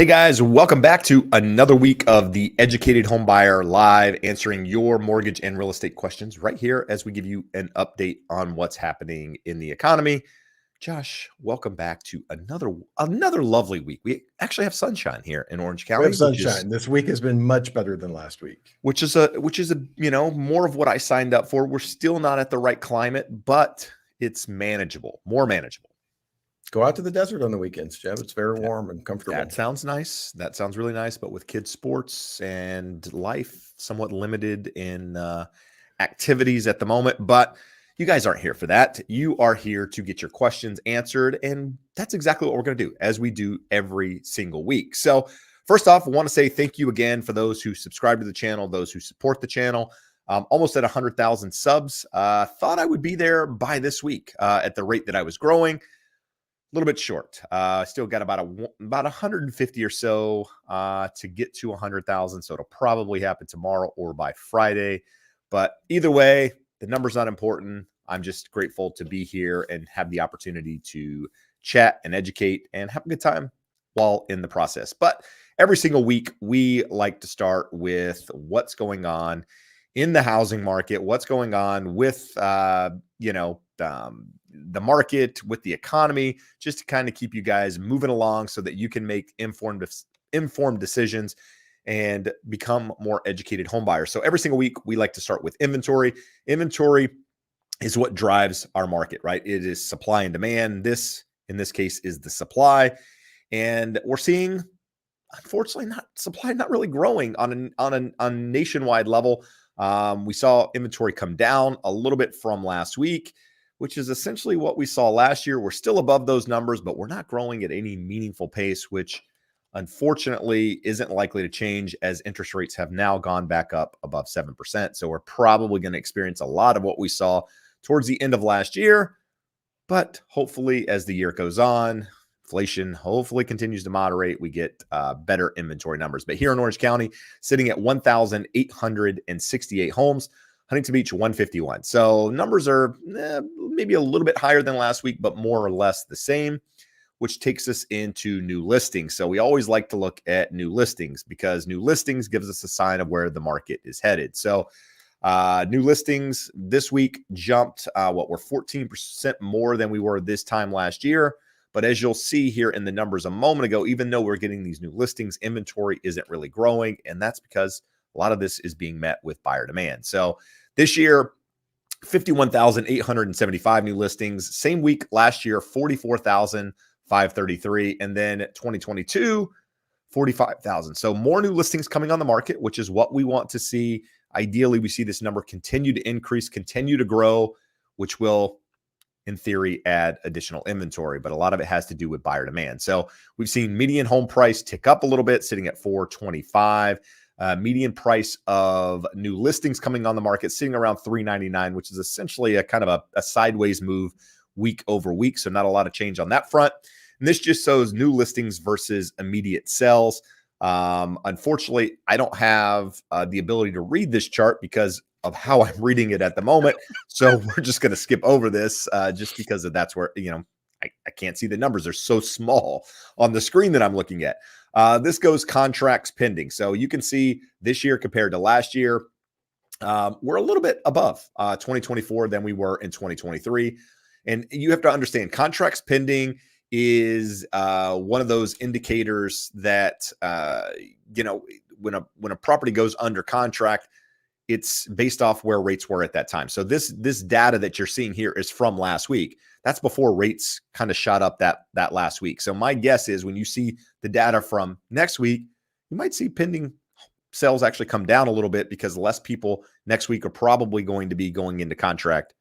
Hey guys, welcome back to another week of the Educated Home Buyer Live, answering your mortgage and real estate questions right here as we give you an update on what's happening in the economy. Josh, welcome back to another lovely week. We actually have sunshine here in Orange We County, have sunshine. This week has been much better than last week. which is a more of what I signed up for. We're still not at the right climate, but it's manageable, more manageable. Go out to the desert on the weekends, Jeb. It's very warm and comfortable. That sounds nice. That sounds really nice. But with kids' sports and life somewhat limited in activities at the moment. But you guys aren't here for that. You are here to get your questions answered. And that's exactly what we're going to do, as we do every single week. So first off, I want to say thank you again for those who subscribe to the channel, those who support the channel. Almost at 100,000 subs. Thought I would be there by this week at the rate that I was growing. A little bit short. Still got about 150 or so to get to 100,000. So it'll probably happen tomorrow or by Friday. But either way, the number's not important. I'm just grateful to be here and have the opportunity to chat and educate and have a good time while in the process. But every single week, we like to start with what's going on in the housing market, what's going on with, the market, with the economy, just to kind of keep you guys moving along so that you can make informed decisions and become more educated home buyers. So every single week, we like to start with inventory. Inventory is what drives our market, right? It is supply and demand. This, in this case, is the supply. And we're seeing, unfortunately, supply not really growing on a nationwide level. We saw inventory come down a little bit from last week, which is essentially what we saw last year. We're still above those numbers, but we're not growing at any meaningful pace, which unfortunately isn't likely to change as interest rates have now gone back up above 7%. So we're probably going to experience a lot of what we saw towards the end of last year. But hopefully, as the year goes on, inflation hopefully continues to moderate. We get better inventory numbers. But here in Orange County, sitting at 1,868 homes, Huntington Beach 151. So numbers are maybe a little bit higher than last week, but more or less the same, which takes us into new listings. So we always like to look at new listings because new listings gives us a sign of where the market is headed. So new listings this week jumped, we're 14% more than we were this time last year. But as you'll see here in the numbers a moment ago, even though we're getting these new listings, inventory isn't really growing. And that's because a lot of this is being met with buyer demand. So this year, 51,875 new listings. Same week last year, 44,533. And then 2022, 45,000. So more new listings coming on the market, which is what we want to see. Ideally, we see this number continue to increase, continue to grow, which will, in theory, add additional inventory. But a lot of it has to do with buyer demand. So we've seen median home price tick up a little bit, sitting at $425. Median price of new listings coming on the market sitting around $399, which is essentially a kind of a sideways move week over week. So not a lot of change on that front. And this just shows new listings versus immediate sales. Unfortunately, I don't have the ability to read this chart because of how I'm reading it at the moment. So we're just going to skip over this just because that's where, I can't see the numbers. They're so small on the screen that I'm looking at. This goes contracts pending. So you can see this year compared to last year, we're a little bit above 2024 than we were in 2023. And you have to understand, contracts pending is one of those indicators that, when a property goes under contract, it's based off where rates were at that time. So this data that you're seeing here is from last week. That's before rates kind of shot up that last week. So my guess is when you see the data from next week, you might see pending sales actually come down a little bit because less people next week are probably going to be going into contract.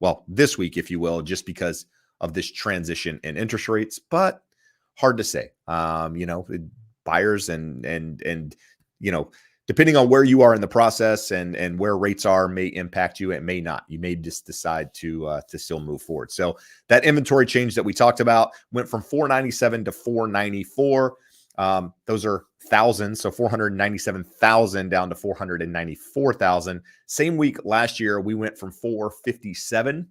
Well, this week, if you will, just because of this transition in interest rates, but hard to say. Buyers and depending on where you are in the process and where rates are may impact you. It may not. You may just decide to still move forward. So that inventory change that we talked about went from 497 to 494. Those are thousands. So 497,000 down to 494,000. Same week last year, we went from 457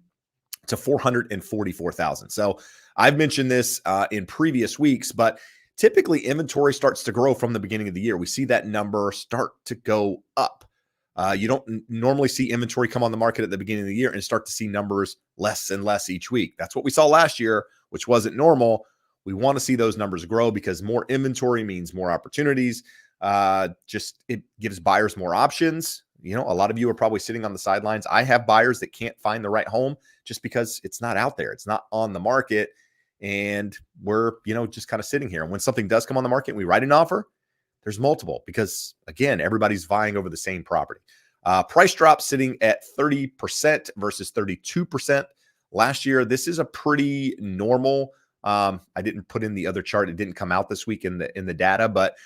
to 444,000. So I've mentioned this in previous weeks, but typically inventory starts to grow from the beginning of the year. We see that number start to go up. You don't normally see inventory come on the market at the beginning of the year and start to see numbers less and less each week. That's what we saw last year, which wasn't normal. We want to see those numbers grow because more inventory means more opportunities. Just it gives buyers more options. A lot of you are probably sitting on the sidelines. I have buyers that can't find the right home just because it's not out there. It's not on the market. And we're, just kind of sitting here. And when something does come on the market and we write an offer, there's multiple because, again, everybody's vying over the same property. Price drop sitting at 30% versus 32% last year. This is a pretty normal. I didn't put in the other chart. It didn't come out this week in the data, but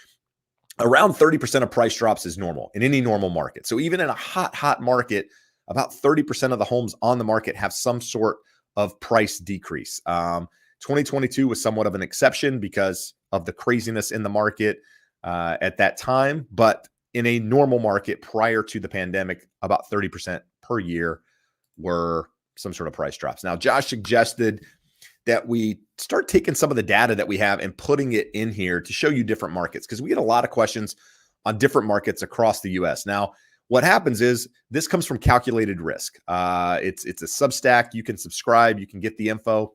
around 30% of price drops is normal in any normal market. So even in a hot market, about 30% of the homes on the market have some sort of price decrease. 2022 was somewhat of an exception because of the craziness in the market at that time. But in a normal market prior to the pandemic, about 30% per year were some sort of price drops. Now, Josh suggested that we start taking some of the data that we have and putting it in here to show you different markets, because we get a lot of questions on different markets across the US. Now, what happens is this comes from Calculated Risk. It's a Substack. You can subscribe. You can get the info.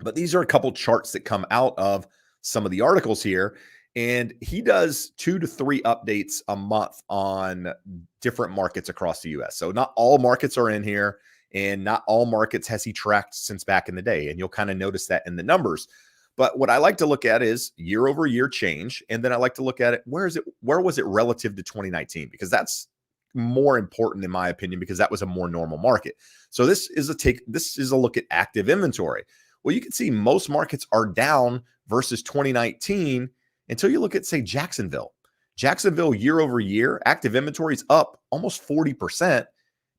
But these are a couple charts that come out of some of the articles here. And he does 2 to 3 updates a month on different markets across the US. So not all markets are in here, and not all markets has he tracked since back in the day. And you'll kind of notice that in the numbers. But what I like to look at is year over year change. And then I like to look at it. Where was it relative to 2019? Because that's more important in my opinion, because that was a more normal market. So this is a look at active inventory. Well, you can see most markets are down versus 2019 until you look at, say, Jacksonville. Jacksonville year over year, active inventory is up almost 40%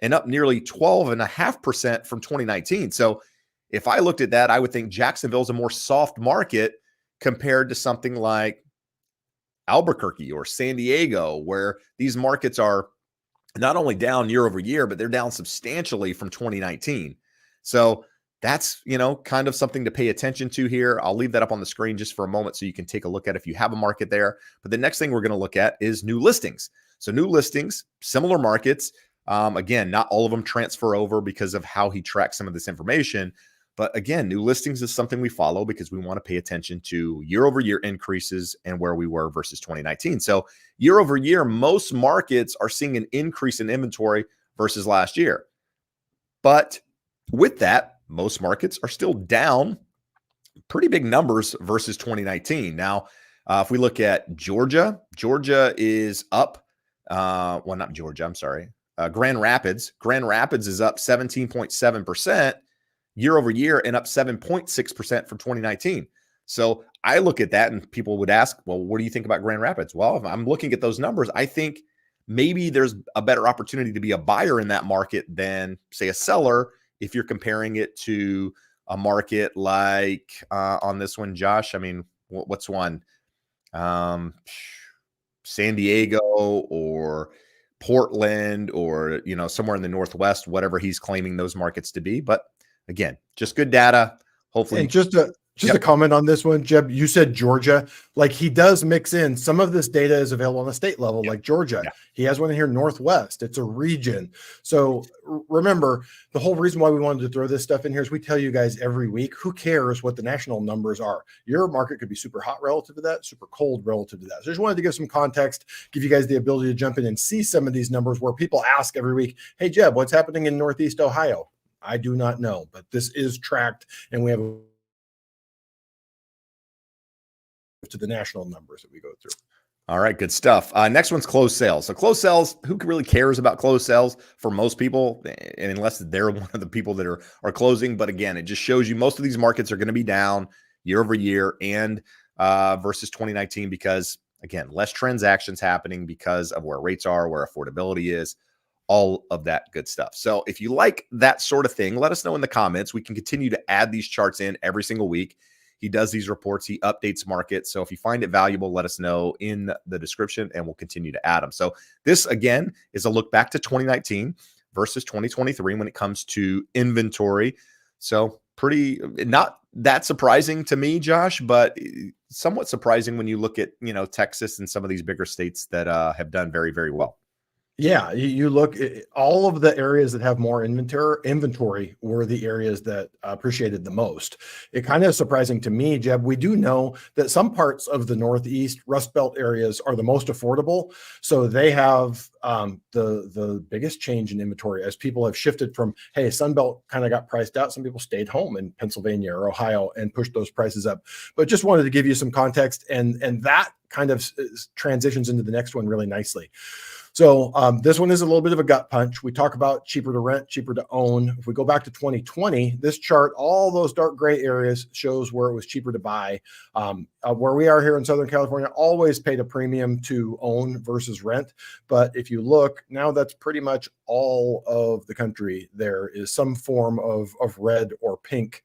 and up nearly 12.5% from 2019. So if I looked at that, I would think Jacksonville is a more soft market compared to something like Albuquerque or San Diego, where these markets are not only down year over year, but they're down substantially from 2019. So that's, kind of something to pay attention to here. I'll leave that up on the screen just for a moment so you can take a look at if you have a market there. But the next thing we're going to look at is new listings. So new listings, similar markets. Again, not all of them transfer over because of how he tracks some of this information. But again, new listings is something we follow because we want to pay attention to year over year increases and where we were versus 2019. So year over year, most markets are seeing an increase in inventory versus last year. But with that, most markets are still down pretty big numbers versus 2019. Now, if we look at Georgia is up. Well, not Georgia, I'm sorry. Grand Rapids is up 17.7% year over year and up 7.6% from 2019. So I look at that and people would ask, well, what do you think about Grand Rapids? Well, if I'm looking at those numbers, I think maybe there's a better opportunity to be a buyer in that market than, say, a seller if you're comparing it to a market like on this one, Josh. I mean, what's one? San Diego or Portland or, somewhere in the Northwest, whatever he's claiming those markets to be. But again, just good data. Hopefully. And just a comment on this one, Jeb, you said Georgia, like he does mix in some of this data is available on a state level, like Georgia. He has one here, Northwest. It's a region. So remember, the whole reason why we wanted to throw this stuff in here is we tell you guys every week, who cares what the national numbers are? Your market could be super hot relative to that, super cold relative to that. So I just wanted to give some context, give you guys the ability to jump in and see some of these numbers where people ask every week, hey, Jeb, what's happening in Northeast Ohio? I do not know, but this is tracked and we have to the national numbers that we go through. All right, good stuff. Next one's closed sales. So closed sales, who really cares about closed sales for most people, and unless they're one of the people that are closing. But again, it just shows you most of these markets are going to be down year over year and versus 2019 because, again, less transactions happening because of where rates are, where affordability is, all of that good stuff. So if you like that sort of thing, let us know in the comments. We can continue to add these charts in every single week. He does these reports. He updates markets. So if you find it valuable, let us know in the description and we'll continue to add them. So this, again, is a look back to 2019 versus 2023 when it comes to inventory. So not that surprising to me, Josh, but somewhat surprising when you look at, Texas and some of these bigger states that have done very, very well. Yeah, you look at all of the areas that have more inventory were the areas that appreciated the most. It kind of surprising to me, Jeb. We do know that some parts of the Northeast Rust Belt areas are the most affordable, so they have the biggest change in inventory as people have shifted from, hey, Sun Belt kind of got priced out. Some people stayed home in Pennsylvania or Ohio and pushed those prices up. But just wanted to give you some context, and that kind of transitions into the next one really nicely. So this one is a little bit of a gut punch. We talk about cheaper to rent, cheaper to own. If we go back to 2020, this chart, all those dark gray areas shows where it was cheaper to buy. Where we are here in Southern California, always paid a premium to own versus rent. But if you look, now that's pretty much all of the country. There is some form of red or pink.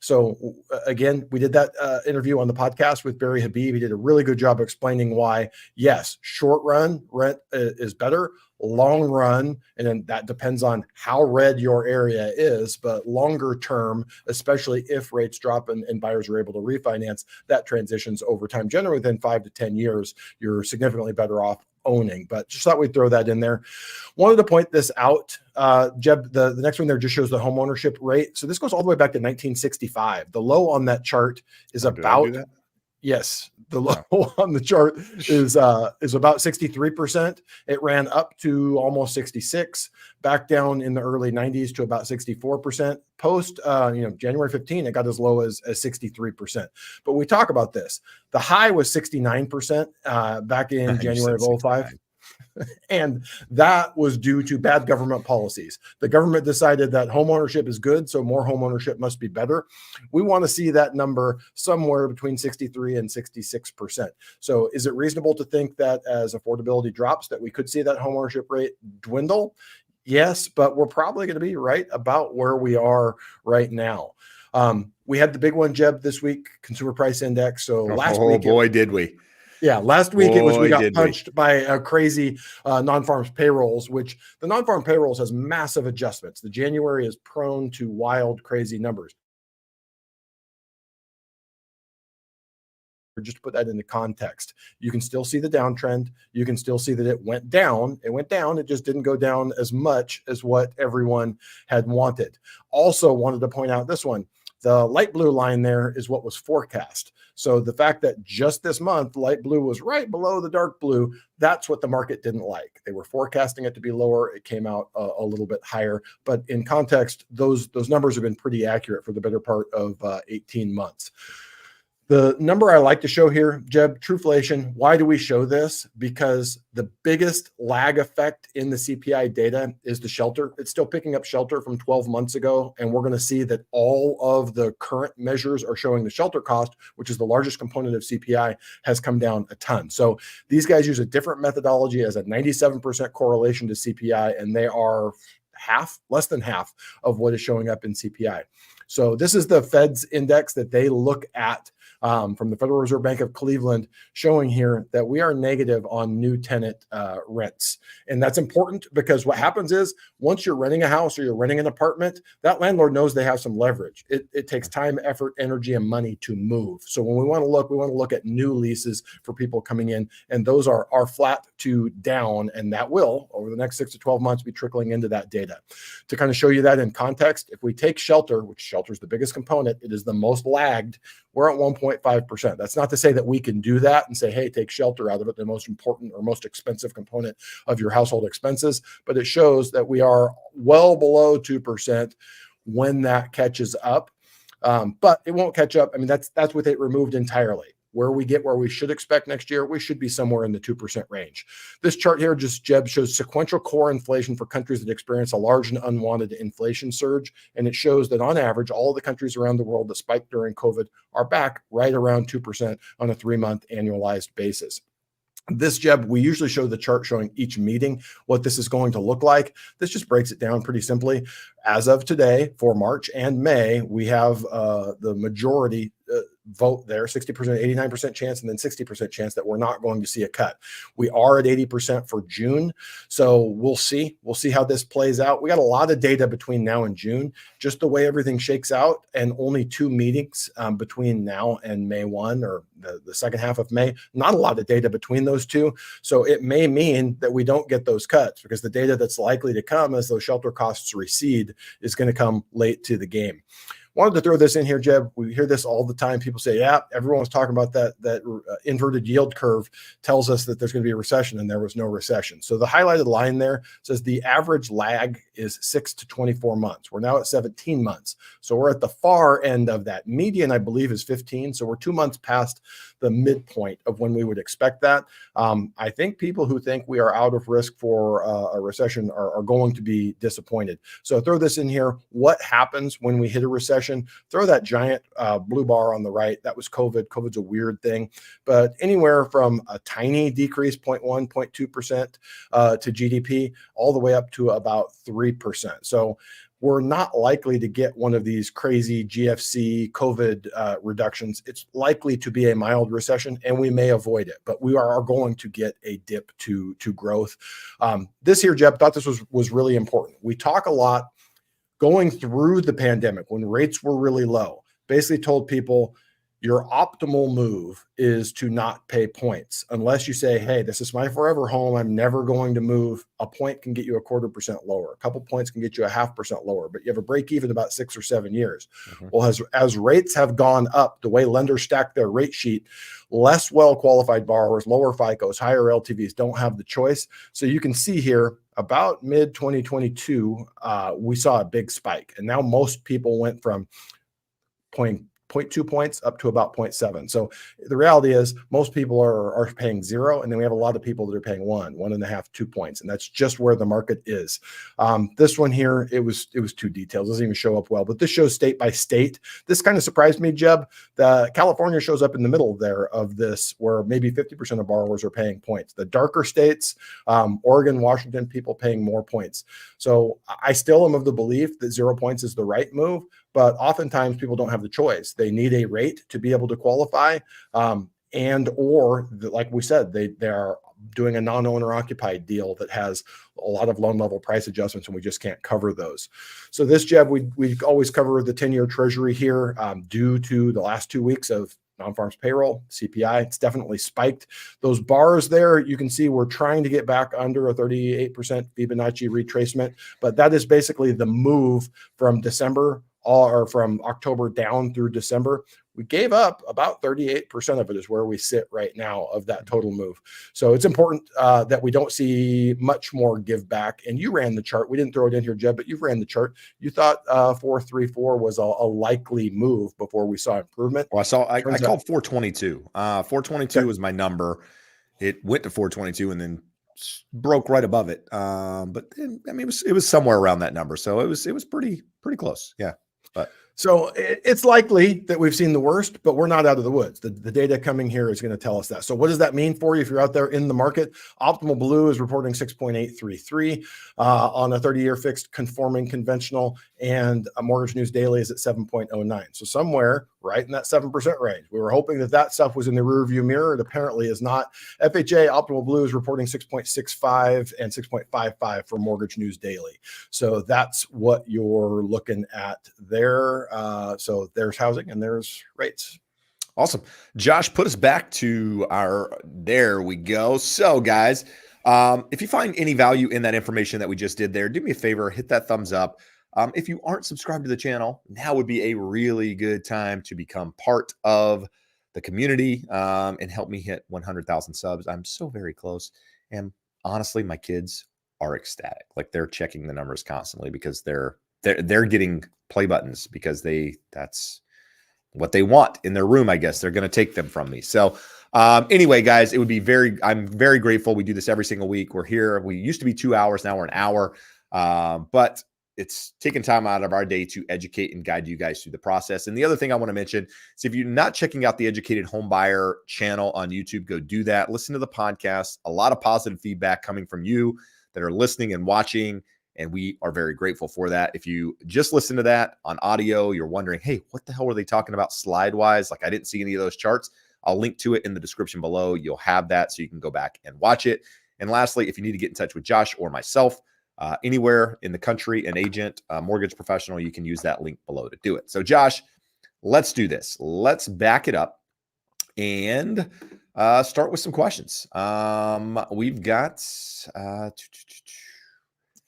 So again, we did that interview on the podcast with Barry Habib. He did a really good job explaining why, yes, short run rent is better, long run, and then that depends on how red your area is, but longer term, especially if rates drop and buyers are able to refinance, that transitions over time. Generally within 5 to 10 years, you're significantly better off owning, but just thought we'd throw that in there. Wanted to point this out. Jeb, the next one there just shows the home ownership rate. So this goes all the way back to 1965. The low on that chart is about, yes, the low on the chart is about 63%. It ran up to almost 66, back down in the early 90s to about 64%. Post January 15, it got as low as 63%. But we talk about this. The high was 69% back in January of 2005. And that was due to bad government policies. The government decided that home ownership is good, so more home ownership must be better. We want to see that number somewhere between 63 and 66%. So is it reasonable to think that as affordability drops, that we could see that home ownership rate dwindle? Yes, but we're probably going to be right about where we are right now. We had the big one, Jeb, this week, Consumer Price Index. So last week, did we. Yeah, last week we got punched by a crazy non-farm payrolls, which the non-farm payrolls has massive adjustments. The January is prone to wild, crazy numbers. Just to put that into context, you can still see the downtrend. You can still see that it went down. It went down. It just didn't go down as much as what everyone had wanted. Also wanted to point out this one. The light blue line there is what was forecast. So the fact that just this month, light blue was right below the dark blue, that's what the market didn't like. They were forecasting it to be lower. It came out a little bit higher. But in context, those numbers have been pretty accurate for the better part of 18 months. The number I like to show here, Jeb, Truflation. Why do we show this? Because the biggest lag effect in the CPI data is the shelter. It's still picking up shelter from 12 months ago. And we're going to see that all of the current measures are showing the shelter cost, which is the largest component of CPI, has come down a ton. So these guys use a different methodology as a 97% correlation to CPI, and they are less than half of what is showing up in CPI. So this is the Fed's index that they look at from the Federal Reserve Bank of Cleveland, showing here that we are negative on new tenant rents. And that's important because what happens is once you're renting a house or you're renting an apartment, that landlord knows they have some leverage. It takes time, effort, energy, and money to move. So when we want to look at new leases for people coming in, and those are flat to down, and that will, over the next 6 to 12 months, be trickling into that data. To kind of show you that in context, if we take shelter, which shelter is the biggest component, it is the most lagged, we're at 1.5%. That's not to say that we can do that and say, hey, take shelter out of it, the most important or most expensive component of your household expenses. But it shows that we are well below 2% when that catches up. But it won't catch up. I mean, that's with it removed entirely. Where we should expect next year, we should be somewhere in the 2% range. This chart here, Jeb, shows sequential core inflation for countries that experience a large and unwanted inflation surge. And it shows that on average, all of the countries around the world that spiked during COVID are back right around 2% on a 3-month annualized basis. This, Jeb, we usually show the chart showing each meeting, what this is going to look like. This just breaks it down pretty simply. As of today, for March and May, we have the majority vote there, 60%, 89% chance, and then 60% chance that we're not going to see a cut. We are at 80% for June. So we'll see. We'll see how this plays out. We got a lot of data between now and June, just the way everything shakes out, and only 2 meetings between now and May 1, or the second half of May. Not a lot of data between those two. So it may mean that we don't get those cuts, because the data that's likely to come as those shelter costs recede is going to come late to the game. Wanted to throw this in here, Jeb. We hear this all the time. People say, yeah, everyone's talking about that inverted yield curve tells us that there's going to be a recession, and there was no recession. So the highlighted line there says the average lag is 6 to 24 months. We're now at 17 months. So we're at the far end of that. Median, I believe, is 15. So we're 2 months past the midpoint of when we would expect that. I think people who think we are out of risk for a recession are going to be disappointed. So throw this in here. What happens when we hit a recession? Throw that giant blue bar on the right. That was COVID. COVID's a weird thing, but anywhere from a tiny decrease, 0.1, 0.2% to GDP, all the way up to about 3%. So we're not likely to get one of these crazy GFC COVID reductions. It's likely to be a mild recession, and we may avoid it, but we are going to get a dip to growth. This here, Jeb, thought this was really important. We talk a lot going through the pandemic when rates were really low, basically told people your optimal move is to not pay points unless you say, hey, this is my forever home. I'm never going to move. A point can get you 0.25% lower. A couple points can get you 0.5% lower, but you have a break even about 6 or 7 years. Well, as rates have gone up, the way lenders stack their rate sheet, less well-qualified borrowers, lower FICOs, higher LTVs don't have the choice. So you can see here, about mid 2022, we saw a big spike, and now most people went from 0.2 points up to about 0.7. So the reality is most people are paying 0, and then we have a lot of people that are paying 1.5, 2 points, and that's just where the market is. This one here, it was too detailed. It doesn't even show up well, but this shows state by state. This kind of surprised me, Jeb. California shows up in the middle there of this, where maybe 50% of borrowers are paying points. The darker states, Oregon, Washington, people paying more points. So I still am of the belief that 0 points is the right move, but oftentimes people don't have the choice. They need a rate to be able to qualify, like we said, they are doing a non-owner occupied deal that has a lot of loan level price adjustments, and we just can't cover those. So this, Jeb, we always cover the 10-year treasury here due to the last 2 weeks of non-farms payroll, CPI. It's definitely spiked. Those bars there, you can see we're trying to get back under a 38% Fibonacci retracement, but that is basically the move from December or from October down through December. We gave up about 38% of it is where we sit right now of that total move. So it's important that we don't see much more give back. And you ran the chart. We didn't throw it in here, Jeb, but you ran the chart. You thought 434 was a likely move before we saw improvement. Well, I called 422. 422 was my number. It went to 422 and then broke right above it. But then, I mean, it was somewhere around that number. So it was pretty close. Yeah. But so it's likely that we've seen the worst, but we're not out of the woods. The data coming here is going to tell us that. So what does that mean for you if you're out there in the market? Optimal Blue is reporting 6.833 on a 30-year fixed conforming conventional, and a Mortgage News Daily is at 7.09. So somewhere right in that 7% range. We were hoping that stuff was in the rearview mirror. It apparently is not. FHA Optimal Blue is reporting 6.65 and 6.55 for Mortgage News Daily. So that's what you're looking at there. So there's housing and there's rates. Awesome. Josh, put us back to there we go. So guys, if you find any value in that information that we just did there, do me a favor, hit that thumbs up. If you aren't subscribed to the channel, now would be a really good time to become part of the community and help me hit 100,000 subs. I'm so very close. And honestly, my kids are ecstatic. Like, they're checking the numbers constantly because they're getting play buttons because that's what they want in their room. I guess they're going to take them from me. So anyway, guys, I'm very grateful. We do this every single week. We're here. We used to be 2 hours. Now we're an hour. But it's taking time out of our day to educate and guide you guys through the process. And the other thing I want to mention is, if you're not checking out the Educated Home Buyer channel on YouTube, go do that. Listen to the podcast. A lot of positive feedback coming from you that are listening and watching. And we are very grateful for that. If you just listen to that on audio, you're wondering, hey, what the hell were they talking about slide-wise? Like, I didn't see any of those charts. I'll link to it in the description below. You'll have that so you can go back and watch it. And lastly, if you need to get in touch with Josh or myself, anywhere in the country, an agent, a mortgage professional, you can use that link below to do it. So Josh, let's do this. Let's back it up and start with some questions. We've got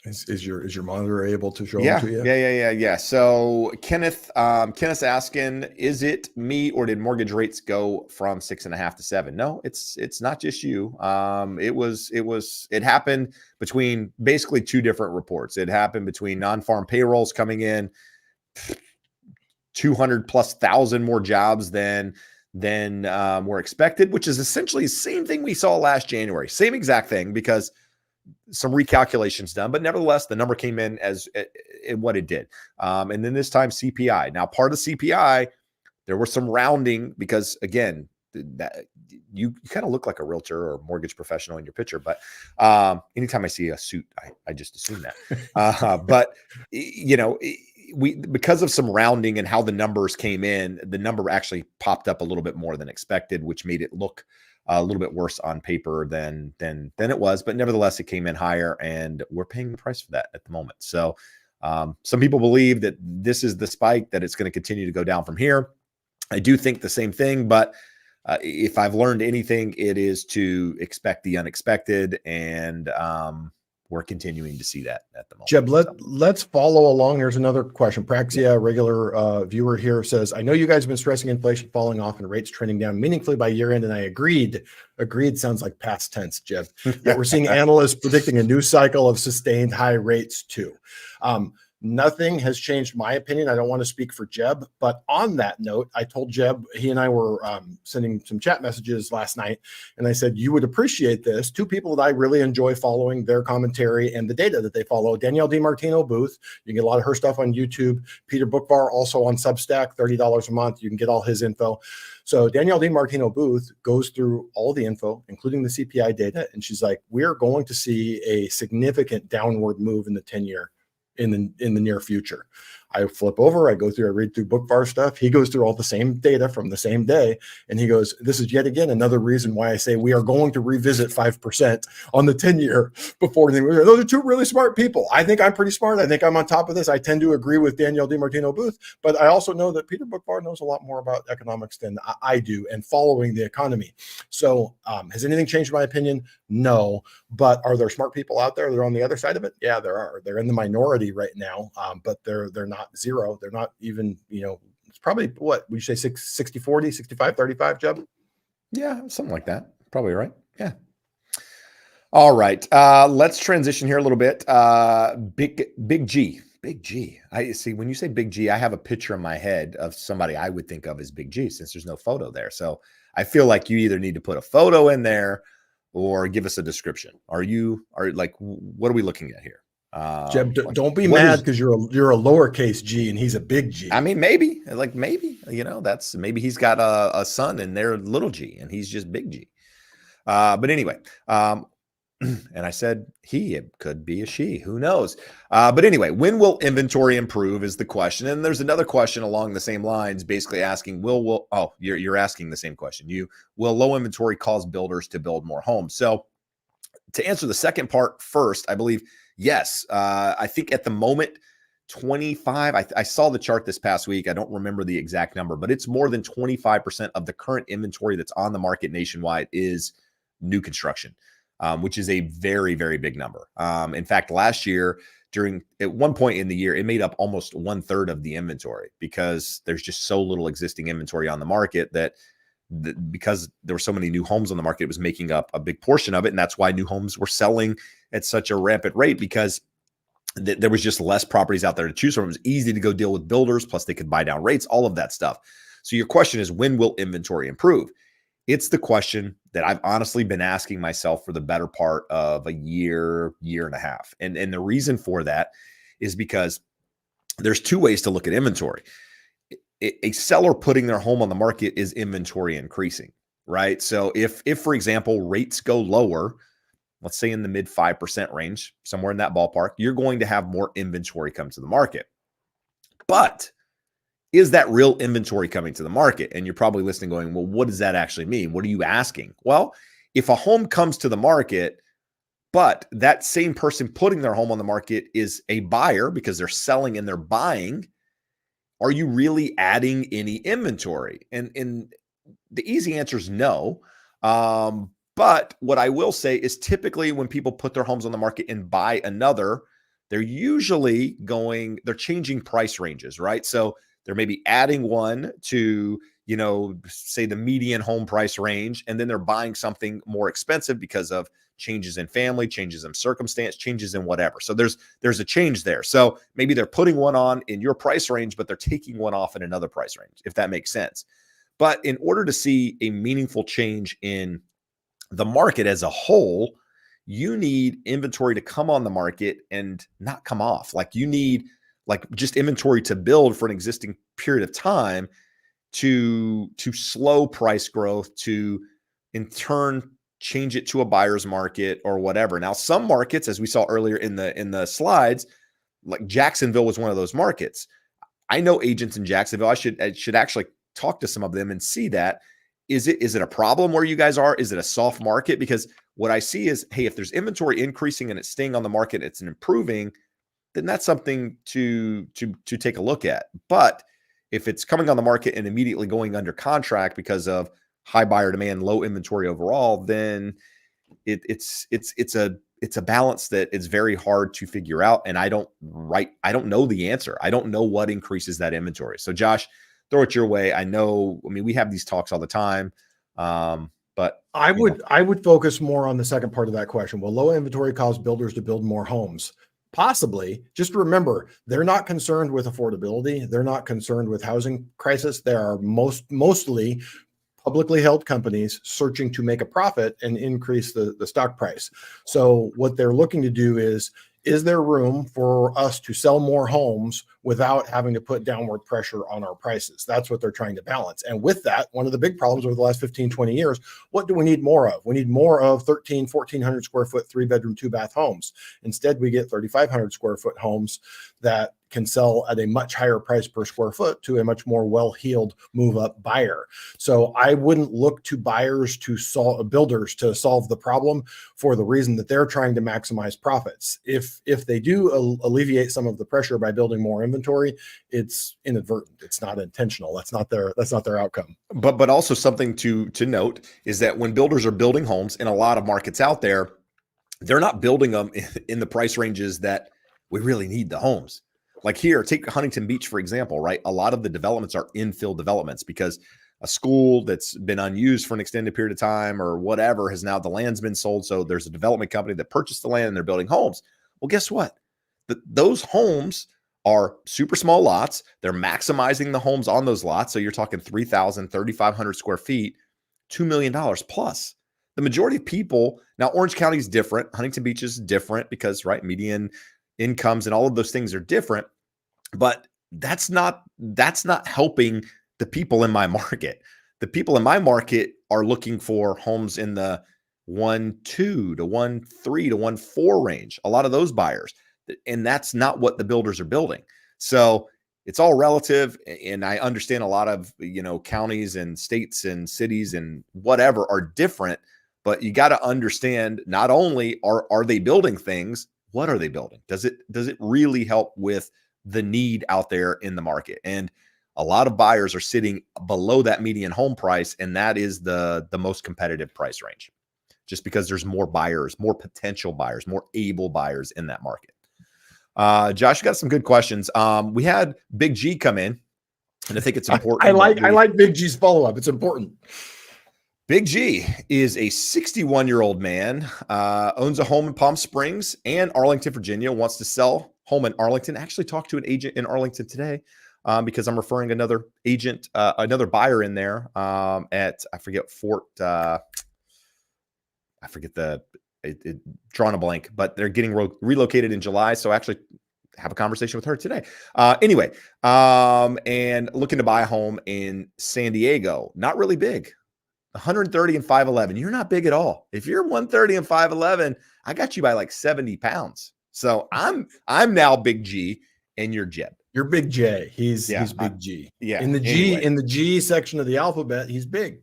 is your monitor able to show yeah, them to you? Yeah. So Kenneth's asking, is it me or did mortgage rates go from 6.5 to 7? No, it's not just you. It happened between basically two different reports. It happened between non-farm payrolls coming in 200,000+ more jobs than were expected, which is essentially the same thing we saw last January. Same exact thing, because some recalculations done, but nevertheless, the number came in as what it did. And then this time CPI. Now, part of CPI, there was some rounding because, again, that you kind of look like a realtor or mortgage professional in your picture. But anytime I see a suit, I just assume that. But because of some rounding and how the numbers came in, the number actually popped up a little bit more than expected, which made it look a little bit worse on paper than it was. But nevertheless, it came in higher, and we're paying the price for that at the moment. So some people believe that this is the spike, that it's going to continue to go down from here. I do think the same thing, but if I've learned anything, it is to expect the unexpected, and we're continuing to see that at the moment. Jeb, let's follow along. Here's another question. Praxia, regular viewer here, says, I know you guys have been stressing inflation falling off and rates trending down meaningfully by year end, and I agreed. Agreed sounds like past tense, Jeb. Yet we're seeing analysts predicting a new cycle of sustained high rates too. Nothing has changed my opinion. I don't want to speak for Jeb, but on that note, I told Jeb, he and I were sending some chat messages last night, and I said, you would appreciate this. Two people that I really enjoy following their commentary and the data that they follow. Danielle DiMartino Booth. You can get a lot of her stuff on YouTube. Peter Bookvar, also on Substack, $30 a month. You can get all his info. So Danielle DiMartino Booth goes through all the info, including the CPI data, and she's like, we're going to see a significant downward move in the 10-year in the near future. I flip over, I read through Bookvar stuff. He goes through all the same data from the same day. And he goes, this is yet again another reason why I say we are going to revisit 5% on the 10-year before anything. Those are two really smart people. I think I'm pretty smart. I think I'm on top of this. I tend to agree with Danielle DiMartino Booth, but I also know that Peter Bookvar knows a lot more about economics than I do and following the economy. So has anything changed my opinion? No. But are there smart people out there that are on the other side of it? Yeah, there are. They're in the minority right now, but they're not zero. They're not even, it's probably what we say 60, 40, 65, 35, Jeb? Yeah, something like that. Probably right. Yeah. All right. Let's transition here a little bit. Big G. I see, when you say Big G, I have a picture in my head of somebody I would think of as Big G, since there's no photo there. So I feel like you either need to put a photo in there or give us a description. Are like, what are we looking at here? Jeb, don't be mad because you're a lowercase G and he's a big G. I mean, maybe that's maybe he's got a son and they're little G and he's just big G. But anyway, and I said it could be a she, who knows? But anyway, when will inventory improve is the question. And there's another question along the same lines, basically asking, you're asking the same question. Will low inventory cause builders to build more homes? So to answer the second part first, I believe, yes. I think at the moment, 25, I saw the chart this past week. I don't remember the exact number, but it's more than 25% of the current inventory that's on the market nationwide is new construction, which is a very, very big number. In fact, last year, at one point in the year, it made up almost 1/3 of the inventory, because there's just so little existing inventory on the market that because there were so many new homes on the market, it was making up a big portion of it. And that's why new homes were selling at such a rampant rate, because there was just less properties out there to choose from. It was easy to go deal with builders, plus they could buy down rates, all of that stuff. So your question is, when will inventory improve? It's the question that I've honestly been asking myself for the better part of a year and a half. And the reason for that is because there's two ways to look at inventory. A seller putting their home on the market is inventory increasing, right? So if for example, rates go lower, let's say in the mid 5% range, somewhere in that ballpark, you're going to have more inventory come to the market. But is that real inventory coming to the market? And you're probably listening going, well, what does that actually mean? What are you asking? Well, if a home comes to the market, but that same person putting their home on the market is a buyer because they're selling and they're buying, are you really adding any inventory? And the easy answer is no. But what I will say is typically when people put their homes on the market and buy another, they're changing price ranges, right? So they're maybe adding one to, say the median home price range, and then they're buying something more expensive because of changes in family, changes in circumstance, changes in whatever. So there's a change there. So maybe they're putting one on in your price range, but they're taking one off in another price range, if that makes sense. But in order to see a meaningful change in the market as a whole, you need inventory to come on the market and not come off. Like you need just inventory to build for an existing period of time to slow price growth, to in turn change it to a buyer's market or whatever. Now, some markets, as we saw earlier in the slides, like Jacksonville was one of those markets. I know agents in Jacksonville. I should actually talk to some of them and see that. Is it a problem where you guys are? Is it a soft market? Because what I see is, hey, if there's inventory increasing and it's staying on the market, it's improving, then that's something to take a look at. But if it's coming on the market and immediately going under contract because of high buyer demand, low inventory overall, then it's a balance that is very hard to figure out. And I don't know the answer. I don't know what increases that inventory. So Josh, throw it your way. I mean, we have these talks all the time. But I would focus more on the second part of that question. Will low inventory cause builders to build more homes? Possibly. Just remember, they're not concerned with affordability. They're not concerned with housing crisis. They are mostly publicly held companies searching to make a profit and increase the stock price. So what they're looking to do is there room for us to sell more homes without having to put downward pressure on our prices? That's what they're trying to balance. And with that, one of the big problems over the last 15, 20 years, what do we need more of? We need more of 1,400 square foot, 3-bedroom, 2-bath homes. Instead, we get 3,500 square foot homes that can sell at a much higher price per square foot to a much more well-heeled move-up buyer. So I wouldn't look to builders to solve the problem for the reason that they're trying to maximize profits. If they do alleviate some of the pressure by building more inventory, it's inadvertent. It's not intentional. That's not their outcome. But also something to note is that when builders are building homes in a lot of markets out there, they're not building them in the price ranges that we really need the homes. Like here, take Huntington Beach, for example, right? A lot of the developments are infill developments because a school that's been unused for an extended period of time or whatever the land's been sold. So there's a development company that purchased the land and they're building homes. Well, guess what? Those homes are super small lots. They're maximizing the homes on those lots. So you're talking 3,000, 3,500 square feet, $2 million plus. The majority of people, now Orange County is different. Huntington Beach is different because, right, median incomes and all of those things are different, but that's not helping the people in my market. The people in my market are looking for homes in the 1.2 to 1.3 to 1.4 range. A lot of those buyers, and that's not what the builders are building. So it's all relative. And I understand a lot of, counties and states and cities and whatever are different, but you got to understand not only are they building things, what are they building? Does it really help with the need out there in the market? And a lot of buyers are sitting below that median home price, and that is the most competitive price range, just because there's more buyers, more potential buyers, more able buyers in that market. Josh, you got some good questions. We had Big G come in, and I think it's important. I like Big G's follow-up. It's important. Big G is a 61-year-old man, owns a home in Palm Springs and Arlington, Virginia, wants to sell home in Arlington. Actually talked to an agent in Arlington today because I'm referring another buyer in there at, I forget drawn a blank, but they're getting relocated in July. So actually have a conversation with her today. And looking to buy a home in San Diego, not really big. 130 and 5'11". You're not big at all. If you're 130 and 5'11", I got you by like 70 pounds. So I'm now Big G and you're Jeb. You're Big J. He's Big G. In the G section of the alphabet, he's big.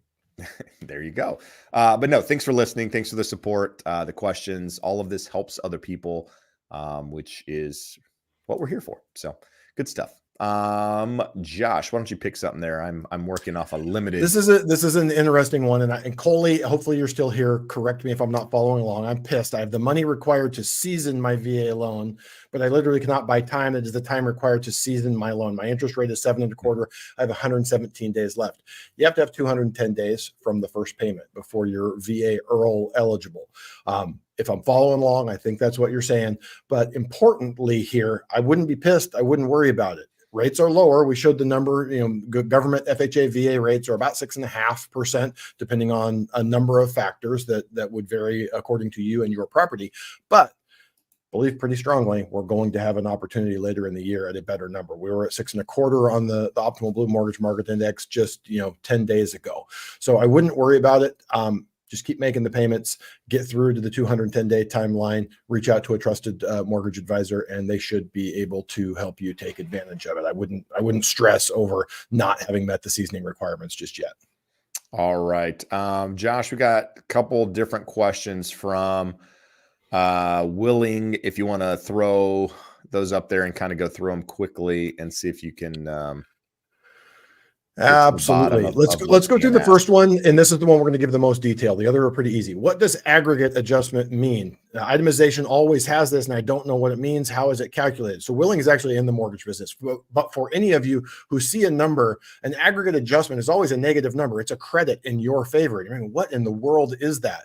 There you go. But no, thanks for listening. Thanks for the support, the questions. All of this helps other people, which is what we're here for. So good stuff. Josh, why don't you pick something there? I'm working off a limited. This is an interesting one. And Coley, hopefully you're still here. Correct me if I'm not following along. I'm pissed. I have the money required to season my VA loan, but I literally cannot buy time. That is the time required to season my loan. My interest rate is 7.25. I have 117 days left. You have to have 210 days from the first payment before you're VA IRRRL eligible. If I'm following along, I think that's what you're saying. But importantly here, I wouldn't be pissed. I wouldn't worry about it. Rates are lower. We showed the number, government FHA VA rates are about 6.5%, depending on a number of factors that would vary according to you and your property. But believe pretty strongly, we're going to have an opportunity later in the year at a better number. We were at 6.25 on the optimal blue mortgage market index just, 10 days ago. So I wouldn't worry about it. Just keep making the payments, get through to the 210-day timeline, reach out to a trusted mortgage advisor, and they should be able to help you take advantage of it. I wouldn't stress over not having met the seasoning requirements just yet. All right. Josh, we got a couple different questions from Willing. If you want to throw those up there and kind of go through them quickly and see if you can absolutely. Let's go through the first one, and this is the one we're going to give the most detail. The other are pretty easy. What does aggregate adjustment mean? Itemization always has this, and I don't know what it means. How is it calculated? So Willing is actually in the mortgage business, but for any of you who see a number, an aggregate adjustment is always a negative number. It's a credit in your favor. I mean, what in the world is that?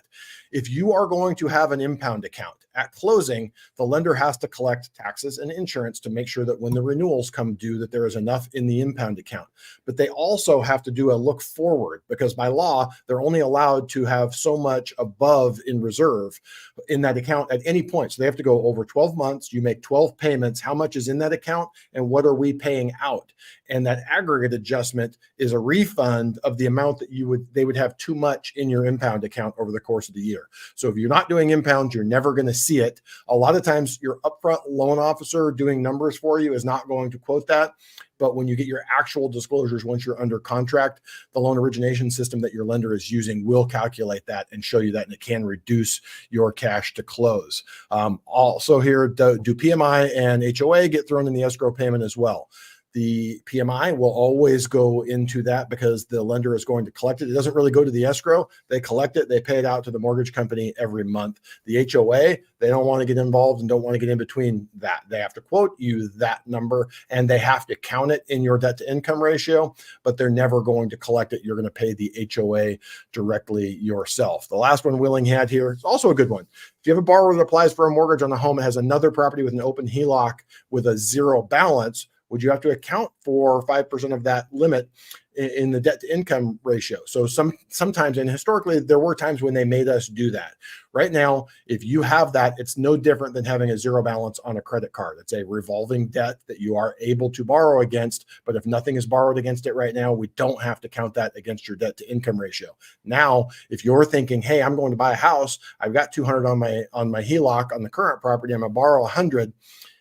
If you are going to have an impound account at closing, the lender has to collect taxes and insurance to make sure that when the renewals come due, that there is enough in the impound account. But they also have to do a look forward, because by law, they're only allowed to have so much above in reserve in that account at any point. So they have to go over 12 months. You make 12 payments. How much is in that account and what are we paying out? And that aggregate adjustment is a refund of the amount that they would have too much in your impound account over the course of the year. So if you're not doing impounds, you're never going to see it. A lot of times your upfront loan officer doing numbers for you is not going to quote that. But when you get your actual disclosures, once you're under contract, the loan origination system that your lender is using will calculate that and show you that, and it can reduce your cash to close. Also here, do PMI and HOA get thrown in the escrow payment as well? The PMI will always go into that because the lender is going to collect it. It doesn't really go to the escrow. They collect it. They pay it out to the mortgage company every month. The HOA, they don't want to get involved and don't want to get in between that. They have to quote you that number and they have to count it in your debt to income ratio, but they're never going to collect it. You're going to pay the HOA directly yourself. The last one Willing had here is also a good one. If you have a borrower that applies for a mortgage on a home and has another property with an open HELOC with a zero balance, would you have to account for 5% of that limit in the debt to income ratio? So sometimes, and historically, there were times when they made us do that. Right now, if you have that, it's no different than having a zero balance on a credit card. It's a revolving debt that you are able to borrow against. But if nothing is borrowed against it right now, we don't have to count that against your debt to income ratio. Now, if you're thinking, hey, I'm going to buy a house, I've got 200 on my HELOC on the current property, I'm going to borrow 100.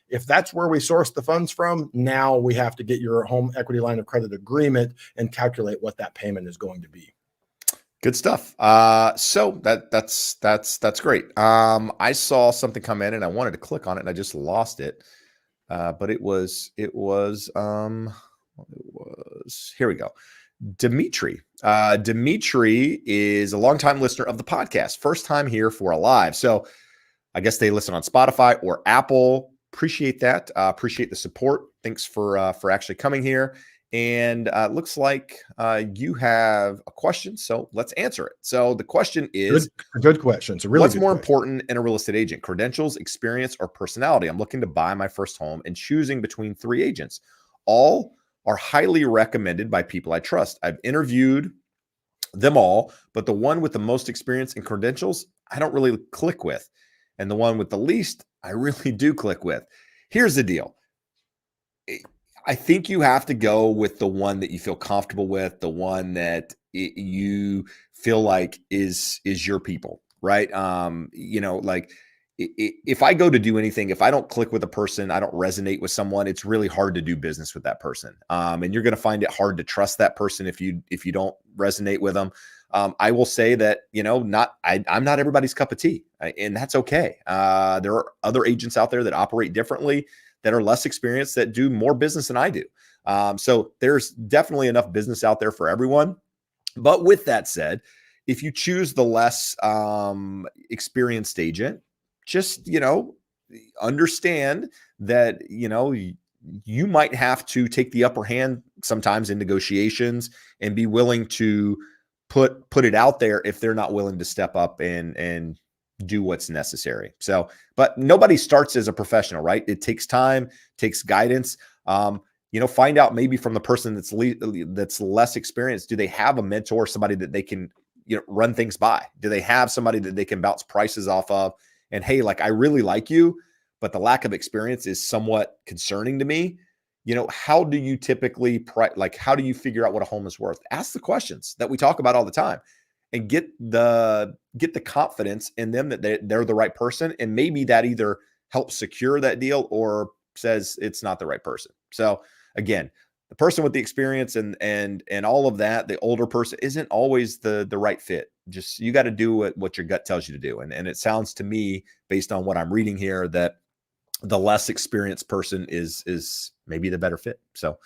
If that's where we source the funds from, now we have to get your home equity line of credit agreement and calculate what that payment is going to be. Good stuff. So that's great. I saw something come in and I wanted to click on it and I just lost it. But it was here we go. Dimitri. Dimitri is a longtime listener of the podcast. First time here for a live. So I guess they listen on Spotify or Apple. Appreciate that. Appreciate the support. Thanks for actually coming here. And looks like you have a question, so let's answer it. So the question is, good question. It's a really what's good more question. important in a real estate agent, credentials, experience, or personality? I'm looking to buy my first home and choosing between 3 agents. All are highly recommended by people I trust. I've interviewed them all, but the one with the most experience and credentials, I don't really click with. And the one with the least, I really do click with. Here's the deal. I think you have to go with the one that you feel comfortable with, the one that you feel like is your people, right? Like if I go to do anything, if I don't click with a person, I don't resonate with someone, it's really hard to do business with that person. And you're going to find it hard to trust that person if you don't resonate with them. I will say that, I'm not everybody's cup of tea, and that's okay. There are other agents out there that operate differently, that are less experienced, that do more business than I do. So there's definitely enough business out there for everyone. But with that said, if you choose the less experienced agent, just, understand that, you might have to take the upper hand sometimes in negotiations and be willing to put it out there if they're not willing to step up and do what's necessary. So, but nobody starts as a professional, right? It takes time, takes guidance. Find out maybe from the person that's less experienced, do they have a mentor, somebody that they can, run things by? Do they have somebody that they can bounce prices off of? And hey, like, I really like you, but the lack of experience is somewhat concerning to me. How do you typically how do you figure out what a home is worth? Ask the questions that we talk about all the time, and get the confidence in them that they're the right person. And maybe that either helps secure that deal or says it's not the right person. So again, the person with the experience and all of that, the older person, isn't always the right fit. Just, you got to do what your gut tells you to do. And it sounds to me, based on what I'm reading here, that the less experienced person is maybe the better fit. So,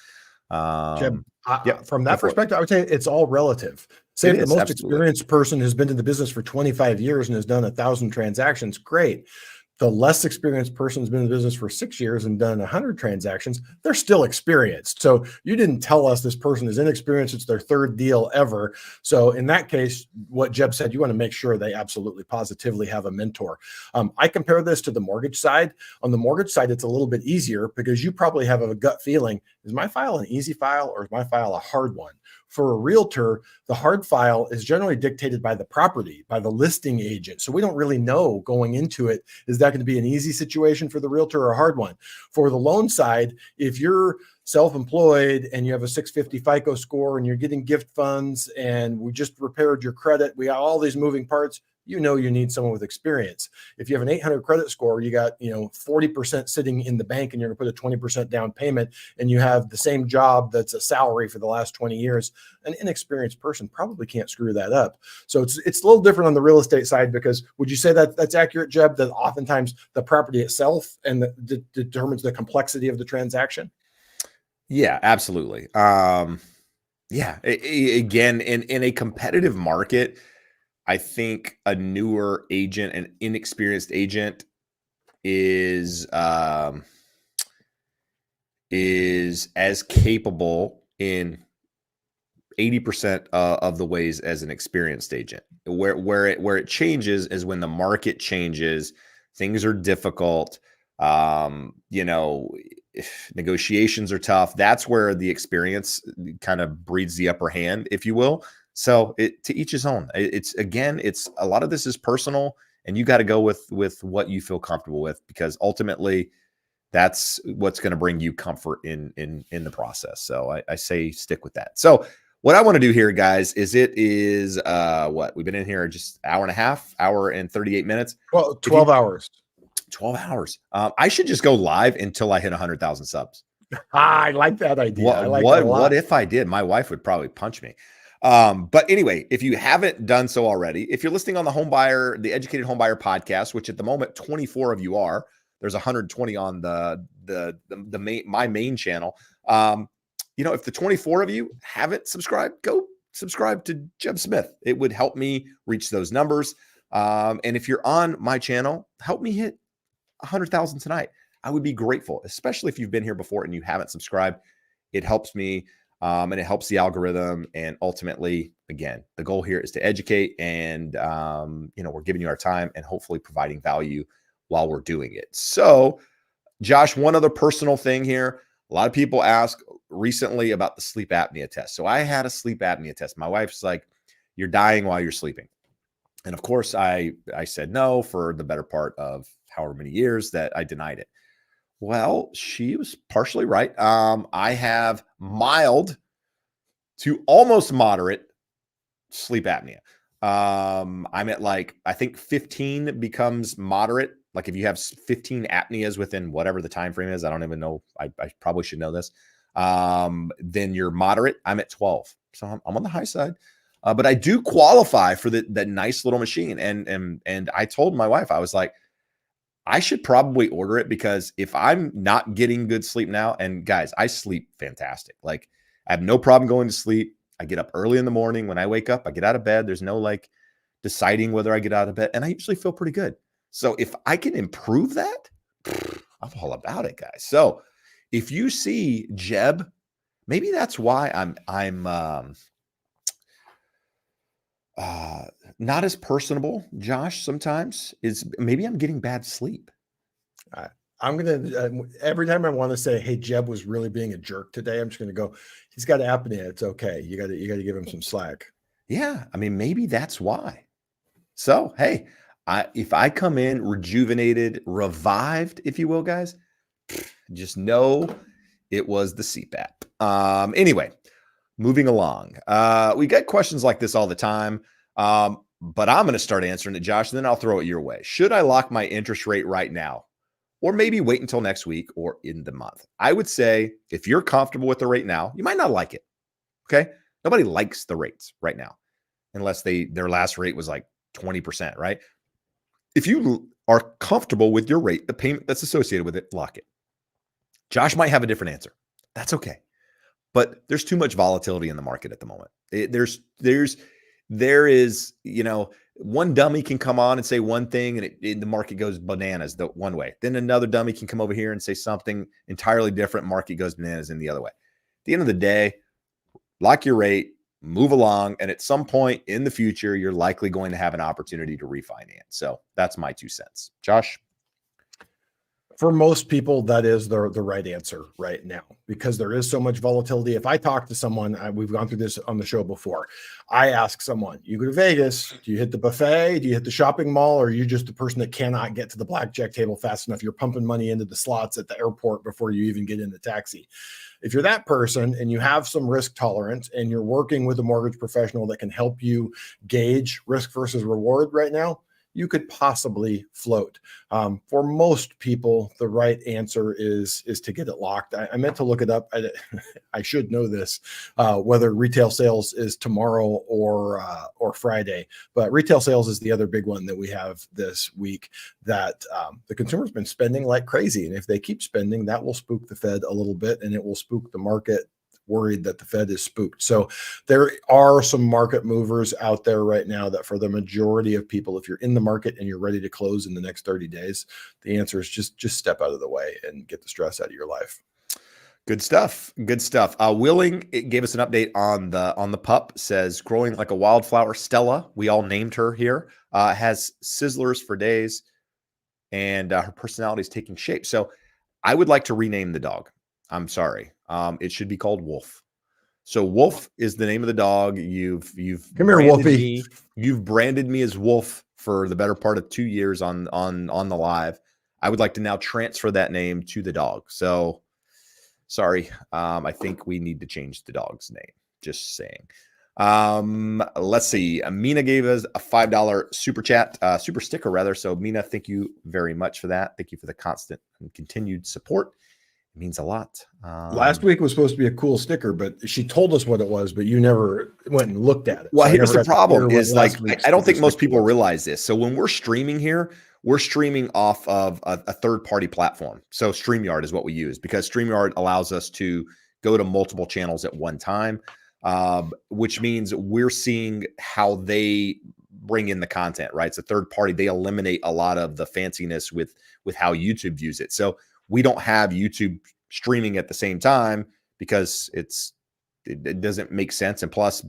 Jeb, yeah, from that perspective, I would say it's all relative. Say if the most experienced person has been in the business for 25 years and has done 1,000 transactions, great. The less experienced person has been in the business for 6 years and done 100 transactions, they're still experienced. So you didn't tell us this person is inexperienced. It's their third deal ever. So in that case, what Jeb said, you want to make sure they absolutely positively have a mentor. I compare this to the mortgage side. On the mortgage side, it's a little bit easier because you probably have a gut feeling, is my file an easy file or is my file a hard one? For a realtor, the hard file is generally dictated by the property, by the listing agent. So we don't really know going into it, is that going to be an easy situation for the realtor or a hard one? For the loan side, if you're self-employed and you have a 650 FICO score and you're getting gift funds and we just repaired your credit, we got all these moving parts, you need someone with experience. If you have an 800 credit score, you got 40% sitting in the bank and you're going to put a 20% down payment, and you have the same job that's a salary for the last 20 years, an inexperienced person probably can't screw that up. So it's a little different on the real estate side, because would you say that that's accurate, Jeb, that oftentimes the property itself and determines the complexity of the transaction? Yeah, absolutely. Again, in a competitive market, I think a newer agent, an inexperienced agent, is as capable in 80% of the ways as an experienced agent. Where it changes is when the market changes, things are difficult. If negotiations are tough, that's where the experience kind of breeds the upper hand, if you will. So to each his own. It's a lot of this is personal, and you got to go with what you feel comfortable with, because ultimately that's what's going to bring you comfort in the process. So I say stick with that. So what I want to do here, guys, is we've been in here just hour and 38 minutes. Well, 12 hours. 12 hours. I should just go live until I hit 100,000 subs. I like that idea. I like that a lot. What if I did? My wife would probably punch me. But anyway, if you haven't done so already, if you're listening on the Educated Homebuyer podcast, which at the moment 24 of you are, there's 120 on my main channel. If the 24 of you haven't subscribed, go subscribe to Jeb Smith. It would help me reach those numbers. And if you're on my channel, help me hit 100,000 tonight. I would be grateful, especially if you've been here before and you haven't subscribed. It helps me. And it helps the algorithm. And ultimately, again, the goal here is to educate, and, we're giving you our time and hopefully providing value while we're doing it. So, Josh, one other personal thing here. A lot of people ask recently about the sleep apnea test. So I had a sleep apnea test. My wife's like, you're dying while you're sleeping. And of course, I said no for the better part of however many years that I denied it. Well, she was partially right. I have mild to almost moderate sleep apnea. I'm at I think 15 becomes moderate, like if you have 15 apneas within whatever the time frame is, I don't even know. I probably should know this. Then you're moderate. I'm at 12. So I'm on the high side. But I do qualify for that nice little machine. And I told my wife, I was like, I should probably order it, because if I'm not getting good sleep now, and guys, I sleep fantastic. Like I have no problem going to sleep. I get up early in the morning. When I wake up, I get out of bed. There's no like deciding whether I get out of bed, and I usually feel pretty good. So if I can improve that, I'm all about it, guys. So if you see Jeb, maybe that's why I'm not as personable, Josh, sometimes, is maybe I'm getting bad sleep. I'm going to, every time I want to say, hey, Jeb was really being a jerk today, I'm just going to go, he's got apnea. It's okay. You got to give him some slack. Yeah. I mean, maybe that's why. So, hey, if I come in rejuvenated, revived, if you will, guys, just know it was the CPAP. Anyway, moving along. We get questions like this all the time, but I'm going to start answering it, Josh, and then I'll throw it your way. Should I lock my interest rate right now? Or maybe wait until next week or in the month? I would say if you're comfortable with the rate now, you might not like it. Okay. Nobody likes the rates right now, unless their last rate was like 20%, right? If you are comfortable with your rate, the payment that's associated with it, lock it. Josh might have a different answer. That's okay. But there's too much volatility in the market at the moment. There is, one dummy can come on and say one thing, and the market goes bananas the one way. Then another dummy can come over here and say something entirely different. Market goes bananas in the other way. At the end of the day, lock your rate, move along, and at some point in the future, you're likely going to have an opportunity to refinance. So that's my 2 cents. Josh? For most people, that is the right answer right now, because there is so much volatility. If I talk to someone, we've gone through this on the show before. I ask someone, you go to Vegas, do you hit the buffet? Do you hit the shopping mall? Or are you just the person that cannot get to the blackjack table fast enough? You're pumping money into the slots at the airport before you even get in the taxi. If you're that person and you have some risk tolerance and you're working with a mortgage professional that can help you gauge risk versus reward right now, you could possibly float. For most people, the right answer is to get it locked. I meant to look it up. I should know this, whether retail sales is tomorrow or Friday. But retail sales is the other big one that we have this week, that the consumer's been spending like crazy. And if they keep spending, that will spook the Fed a little bit, and it will spook the market, worried that the Fed is spooked. So there are some market movers out there right now that, for the majority of people, if you're in the market and you're ready to close in the next 30 days, the answer is just step out of the way and get the stress out of your life. Good stuff. Good stuff. Willing, it gave us an update on the pup. Says growing like a wildflower. Stella, we all named her here, has sizzlers for days, and her personality is taking shape. So I would like to rename the dog. I'm sorry. It should be called Wolf. So Wolf is the name of the dog. You've come here, Wolfie. You've branded me as Wolf for the better part of 2 years on the live. I would like to now transfer that name to the dog. So sorry. I think we need to change the dog's name. Just saying. Let's see. Mina gave us a $5 super chat, super sticker rather. So Mina, thank you very much for that. Thank you for the constant and continued support. Means a lot. Last week was supposed to be a cool sticker, but she told us what it was, but you never went and looked at it. Well, so here's the problem is, like, I don't think most people realize this. So when we're streaming here, we're streaming off of a third-party platform. So StreamYard is what we use, because StreamYard allows us to go to multiple channels at one time, which means we're seeing how they bring in the content, right? It's a third party. They eliminate a lot of the fanciness with how YouTube views it. So we don't have YouTube streaming at the same time, because it doesn't make sense. And plus,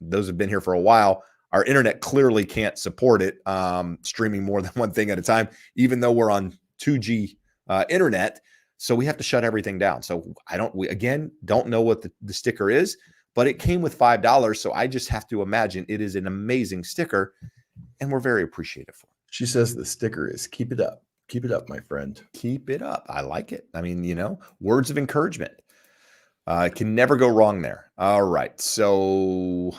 those have been here for a while, our internet clearly can't support it, streaming more than one thing at a time, even though we're on 2G internet. So we have to shut everything down. So we don't know what the sticker is, but it came with $5. So I just have to imagine it is an amazing sticker, and we're very appreciative for it. She says the sticker is keep it up. Keep it up, my friend. Keep it up. I like it. I mean, words of encouragement. Can never go wrong there. All right. So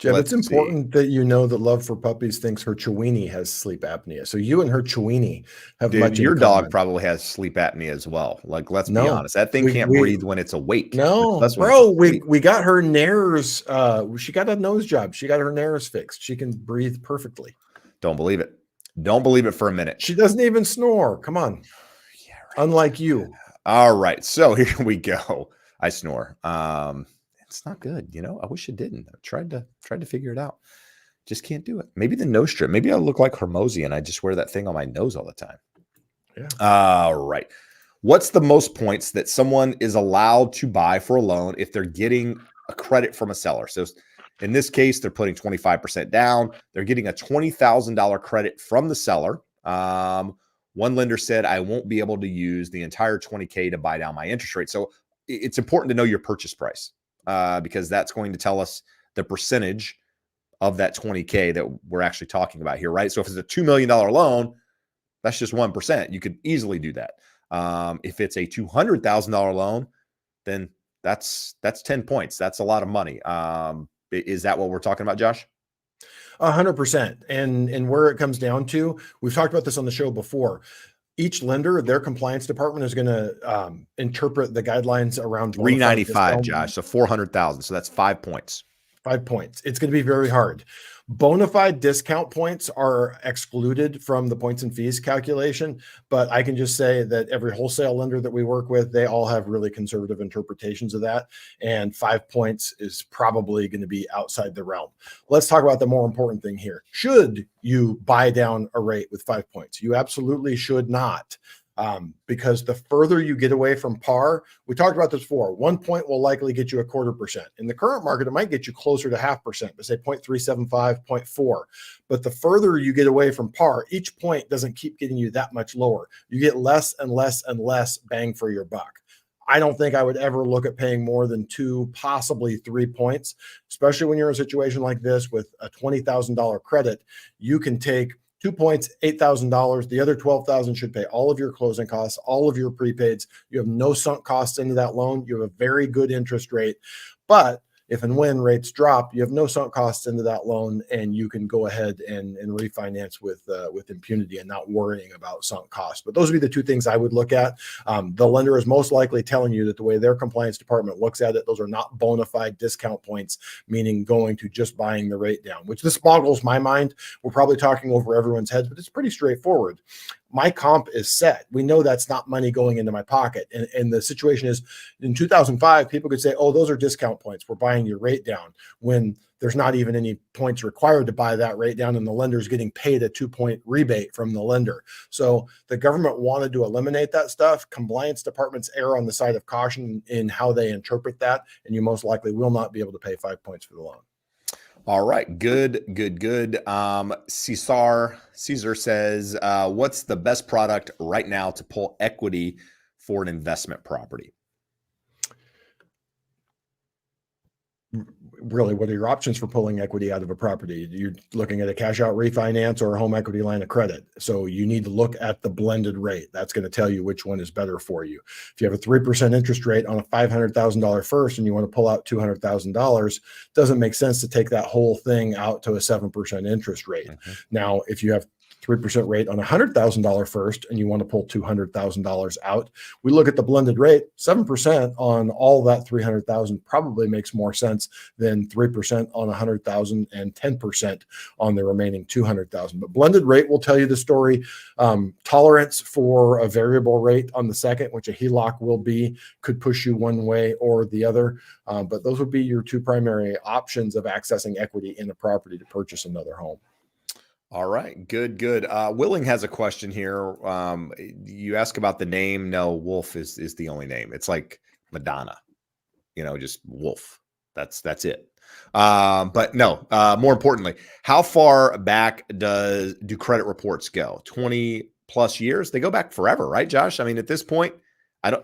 Jeb, it's Let's see. important that you know that Love for Puppies thinks her Chiweenie has sleep apnea. So you and her Chiweenie have Dude, much in your dog common. probably has sleep apnea as well. Like, let's be No, honest. That thing can't we breathe when it's awake, much no, less when it's bro. We asleep. we got her nares. She got a nose job. She got her nares fixed. She can breathe perfectly. Don't believe it. Don't believe it for a minute. She doesn't even snore. Come on. Yeah, right. Unlike you. All right. So here we go. I snore. It's not good. I wish it didn't. I tried to figure it out. Just can't do it. Maybe the nose strip. Maybe I look like Hermosi and I just wear that thing on my nose all the time. Yeah. All right. What's the most points that someone is allowed to buy for a loan if they're getting a credit from a seller? So in this case, they're putting 25% down. They're getting a $20,000 credit from the seller. One lender said, I won't be able to use the entire $20K to buy down my interest rate. So it's important to know your purchase price because that's going to tell us the percentage of that $20K that we're actually talking about here, right? So if it's a $2 million loan, that's just 1%. You could easily do that. If it's a $200,000 loan, then that's 10 points. That's a lot of money. Is that what we're talking about, Josh? 100%. And where it comes down to, we've talked about this on the show before. Each lender, their compliance department is going to interpret the guidelines around 395, Josh. So 400,000. So that's 5 points. 5 points. It's going to be very hard. Bona fide discount points are excluded from the points and fees calculation, but I can just say that every wholesale lender that we work with, they all have really conservative interpretations of that. And 5 points is probably going to be outside the realm. Let's talk about the more important thing here. Should you buy down a rate with 5 points? You absolutely should not. Because the further you get away from par, we talked about this before, 1 point will likely get you 0.25%. In the current market, it might get you closer to 0.5%, but say 0.375, 0.4. But the further you get away from par, each point doesn't keep getting you that much lower. You get less and less and less bang for your buck. I don't think I would ever look at paying more than 2, possibly 3 points, especially when you're in a situation like this with a $20,000 credit. You can take 2 points, $8,000. The other $12,000 should pay all of your closing costs, all of your prepaids. You have no sunk costs into that loan. You have a very good interest rate. But if and when rates drop, you have no sunk costs into that loan, and you can go ahead and refinance with impunity and not worrying about sunk costs. But those would be the two things I would look at. The lender is most likely telling you that the way their compliance department looks at it, those are not bona fide discount points, meaning going to just buying the rate down, which this boggles my mind. We're probably talking over everyone's heads, but it's pretty straightforward. My comp is set. We know that's not money going into my pocket. And the situation is in 2005, people could say, oh, those are discount points. We're buying your rate down, when there's not even any points required to buy that rate down, and the lender's getting paid a 2-point rebate from the lender. So the government wanted to eliminate that stuff. Compliance departments err on the side of caution in how they interpret that, and you most likely will not be able to pay 5 points for the loan. All right. Good. Caesar says, what's the best product right now to pull equity for an investment property? Really, what are your options for pulling equity out of a property? You're looking at a cash out refinance or a home equity line of credit. So you need to look at the blended rate. That's going to tell you which one is better for you. If you have a 3% interest rate on a $500,000 first and you want to pull out $200,000, doesn't make sense to take that whole thing out to a 7% interest rate. Mm-hmm. Now, if you have 3% rate on a $100,000 first and you want to pull $200,000 out, we look at the blended rate. 7% on all that 300,000 probably makes more sense than 3% on 100,000 and 10% on the remaining 200,000. But blended rate will tell you the story. Tolerance for a variable rate on the second, which a HELOC will be, could push you one way or the other. But those would be your two primary options of accessing equity in a property to purchase another home. All right. Good. Willing has a question here. You ask about the name. No, Wolf is the only name. It's like Madonna, just Wolf. That's it. But no, more importantly, how far back do credit reports go? 20 plus years? They go back forever, right, Josh? I mean, at this point,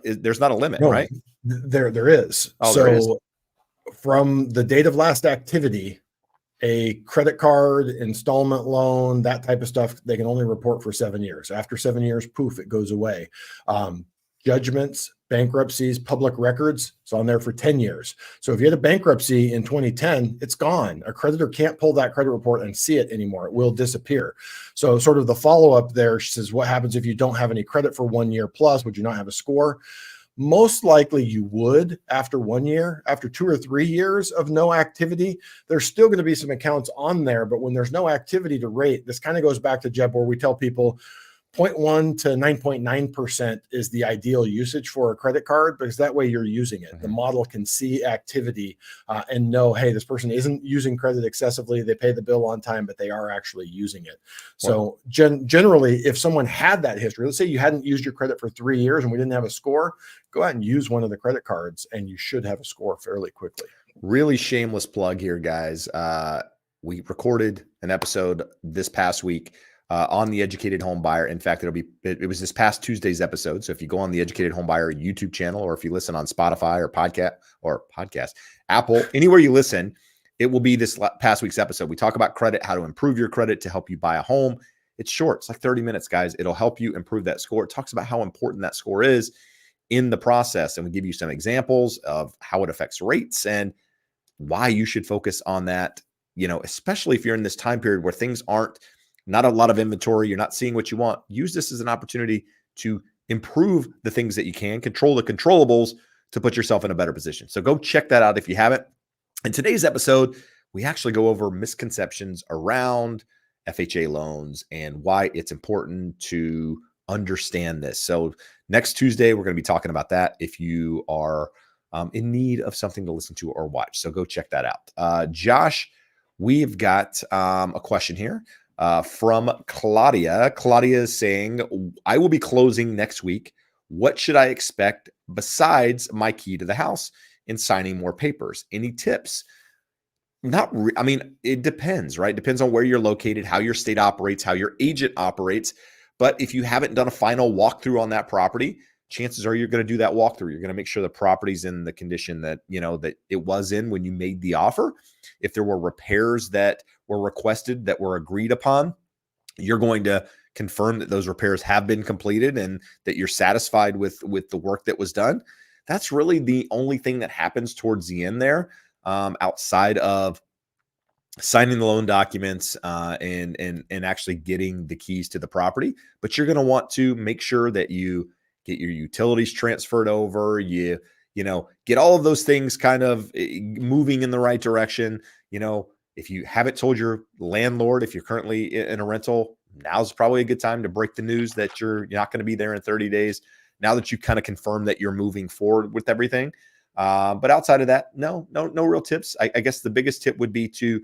there's not a limit, no, right? There is. Oh, so there is. From the date of last activity, a credit card, installment loan, that type of stuff, they can only report for 7 years. After 7 years, poof, it goes away. judgments, bankruptcies, public records. It's on there for 10 years. So if you had a bankruptcy in 2010, it's gone. A creditor can't pull that credit report and see it anymore. It will disappear. So sort of the follow-up there says, what happens if you don't have any credit for 1 year plus? Would you not have a score? Most likely you would after 1 year. After 2 or 3 years of no activity, there's still going to be some accounts on there. But when there's no activity to rate, this kind of goes back to Jeb, where we tell people 0.1 to 9.9% is the ideal usage for a credit card, because that way you're using it. The model can see activity and know, hey, this person isn't using credit excessively. They pay the bill on time, but they are actually using it. So generally, if someone had that history, let's say you hadn't used your credit for 3 years and we didn't have a score, go out and use one of the credit cards and you should have a score fairly quickly. Really shameless plug here, guys. We recorded an episode this past week on the Educated Home Buyer. In fact, it was this past Tuesday's episode. So if you go on the Educated Home Buyer YouTube channel, or if you listen on Spotify or podcast, Apple, anywhere you listen, it will be this past week's episode. We talk about credit, how to improve your credit to help you buy a home. It's short. It's like 30 minutes, guys. It'll help you improve that score. It talks about how important that score is in the process. And we give you some examples of how it affects rates and why you should focus on that, especially if you're in this time period where things aren't, not a lot of inventory, you're not seeing what you want. Use this as an opportunity to improve the things that you can, control the controllables to put yourself in a better position. So go check that out if you haven't. In today's episode, we actually go over misconceptions around FHA loans and why it's important to understand this. So next Tuesday, we're going to be talking about that if you are in need of something to listen to or watch. So go check that out. Josh, we've got a question here. From Claudia. Claudia is saying, I will be closing next week. What should I expect besides my key to the house and signing more papers? Any tips? It depends, right? Depends on where you're located, how your state operates, how your agent operates. But if you haven't done a final walkthrough on that property, chances are you're going to do that walkthrough. You're going to make sure the property's in the condition that, that it was in when you made the offer. If there were repairs that were requested that were agreed upon, you're going to confirm that those repairs have been completed and that you're satisfied with the work that was done. That's really the only thing that happens towards the end there, outside of signing the loan documents and actually getting the keys to the property. But you're going to want to make sure that you get your utilities transferred over, you get all of those things kind of moving in the right direction. If you haven't told your landlord, if you're currently in a rental, now's probably a good time to break the news that you're not going to be there in 30 days. Now that you kind of confirmed that you're moving forward with everything. But outside of that, no real tips. I guess the biggest tip would be to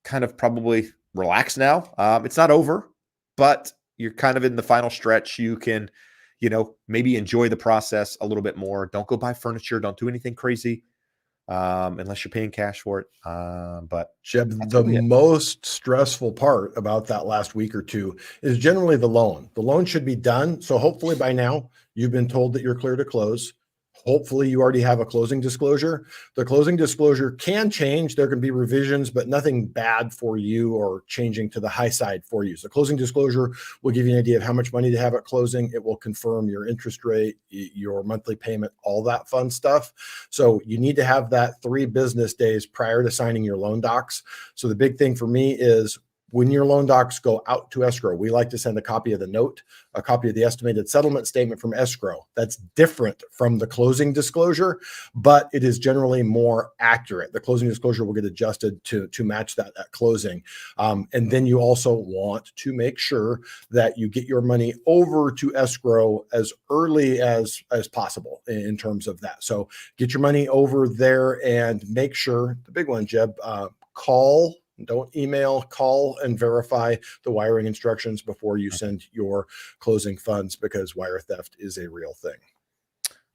kind of probably relax now. It's not over, but you're kind of in the final stretch. You can, maybe enjoy the process a little bit more. Don't go buy furniture. Don't do anything crazy unless you're paying cash for it. But Jeb, the most stressful part about that last week or two is generally the loan. The loan should be done. So hopefully by now you've been told that you're clear to close. Hopefully you already have a closing disclosure. The closing disclosure can change. There can be revisions, but nothing bad for you or changing to the high side for you. So closing disclosure will give you an idea of how much money to have at closing. It will confirm your interest rate, your monthly payment, all that fun stuff. So you need to have that 3 business days prior to signing your loan docs. So the big thing for me is when your loan docs go out to escrow, we like to send a copy of the note, a copy of the estimated settlement statement from escrow. That's different from the closing disclosure, but it is generally more accurate. The closing disclosure will get adjusted to match that at closing. And then you also want to make sure that you get your money over to escrow as early as possible in terms of that. So get your money over there and make sure, the big one, Jeb, don't email, call and verify the wiring instructions before you send your closing funds, because wire theft is a real thing.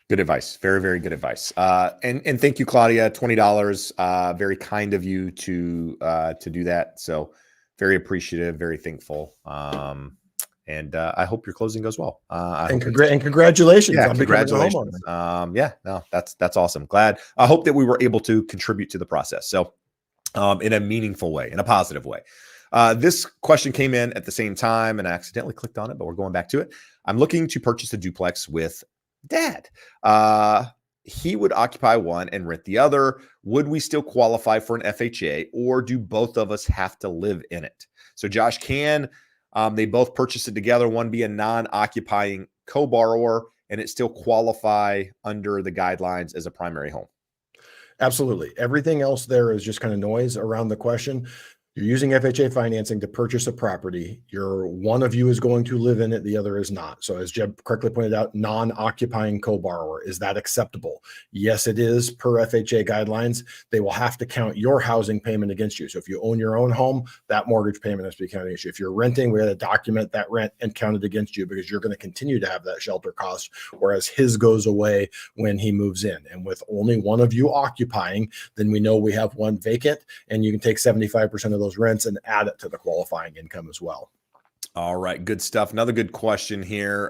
Good advice. Very, very good advice. And thank you, Claudia. $20. Very kind of you to do that. So very appreciative, very thankful. And I hope your closing goes well. And congratulations on congratulations. becoming a homeowner. That's awesome. Glad. I hope that we were able to contribute to the process. So in a meaningful way, in a positive way. This question came in at the same time and I accidentally clicked on it, but we're going back to it. I'm looking to purchase a duplex with Dad. He would occupy one and rent the other. Would we still qualify for an FHA, or do both of us have to live in it? So, Josh, can they both purchase it together, one be a non-occupying co-borrower, and it still qualify under the guidelines as a primary home? Absolutely. Everything else there is just kind of noise around the question. You're using FHA financing to purchase a property. One of you is going to live in it, the other is not. So as Jeb correctly pointed out, non-occupying co-borrower, is that acceptable? Yes, it is per FHA guidelines. They will have to count your housing payment against you. So if you own your own home, that mortgage payment has to be counted against you. If you're renting, we got to document that rent and count it against you, because you're going to continue to have that shelter cost, whereas his goes away when he moves in. And with only one of you occupying, then we know we have one vacant, and you can take 75% of those rents and add it to the qualifying income as well. All right, good stuff. Another good question here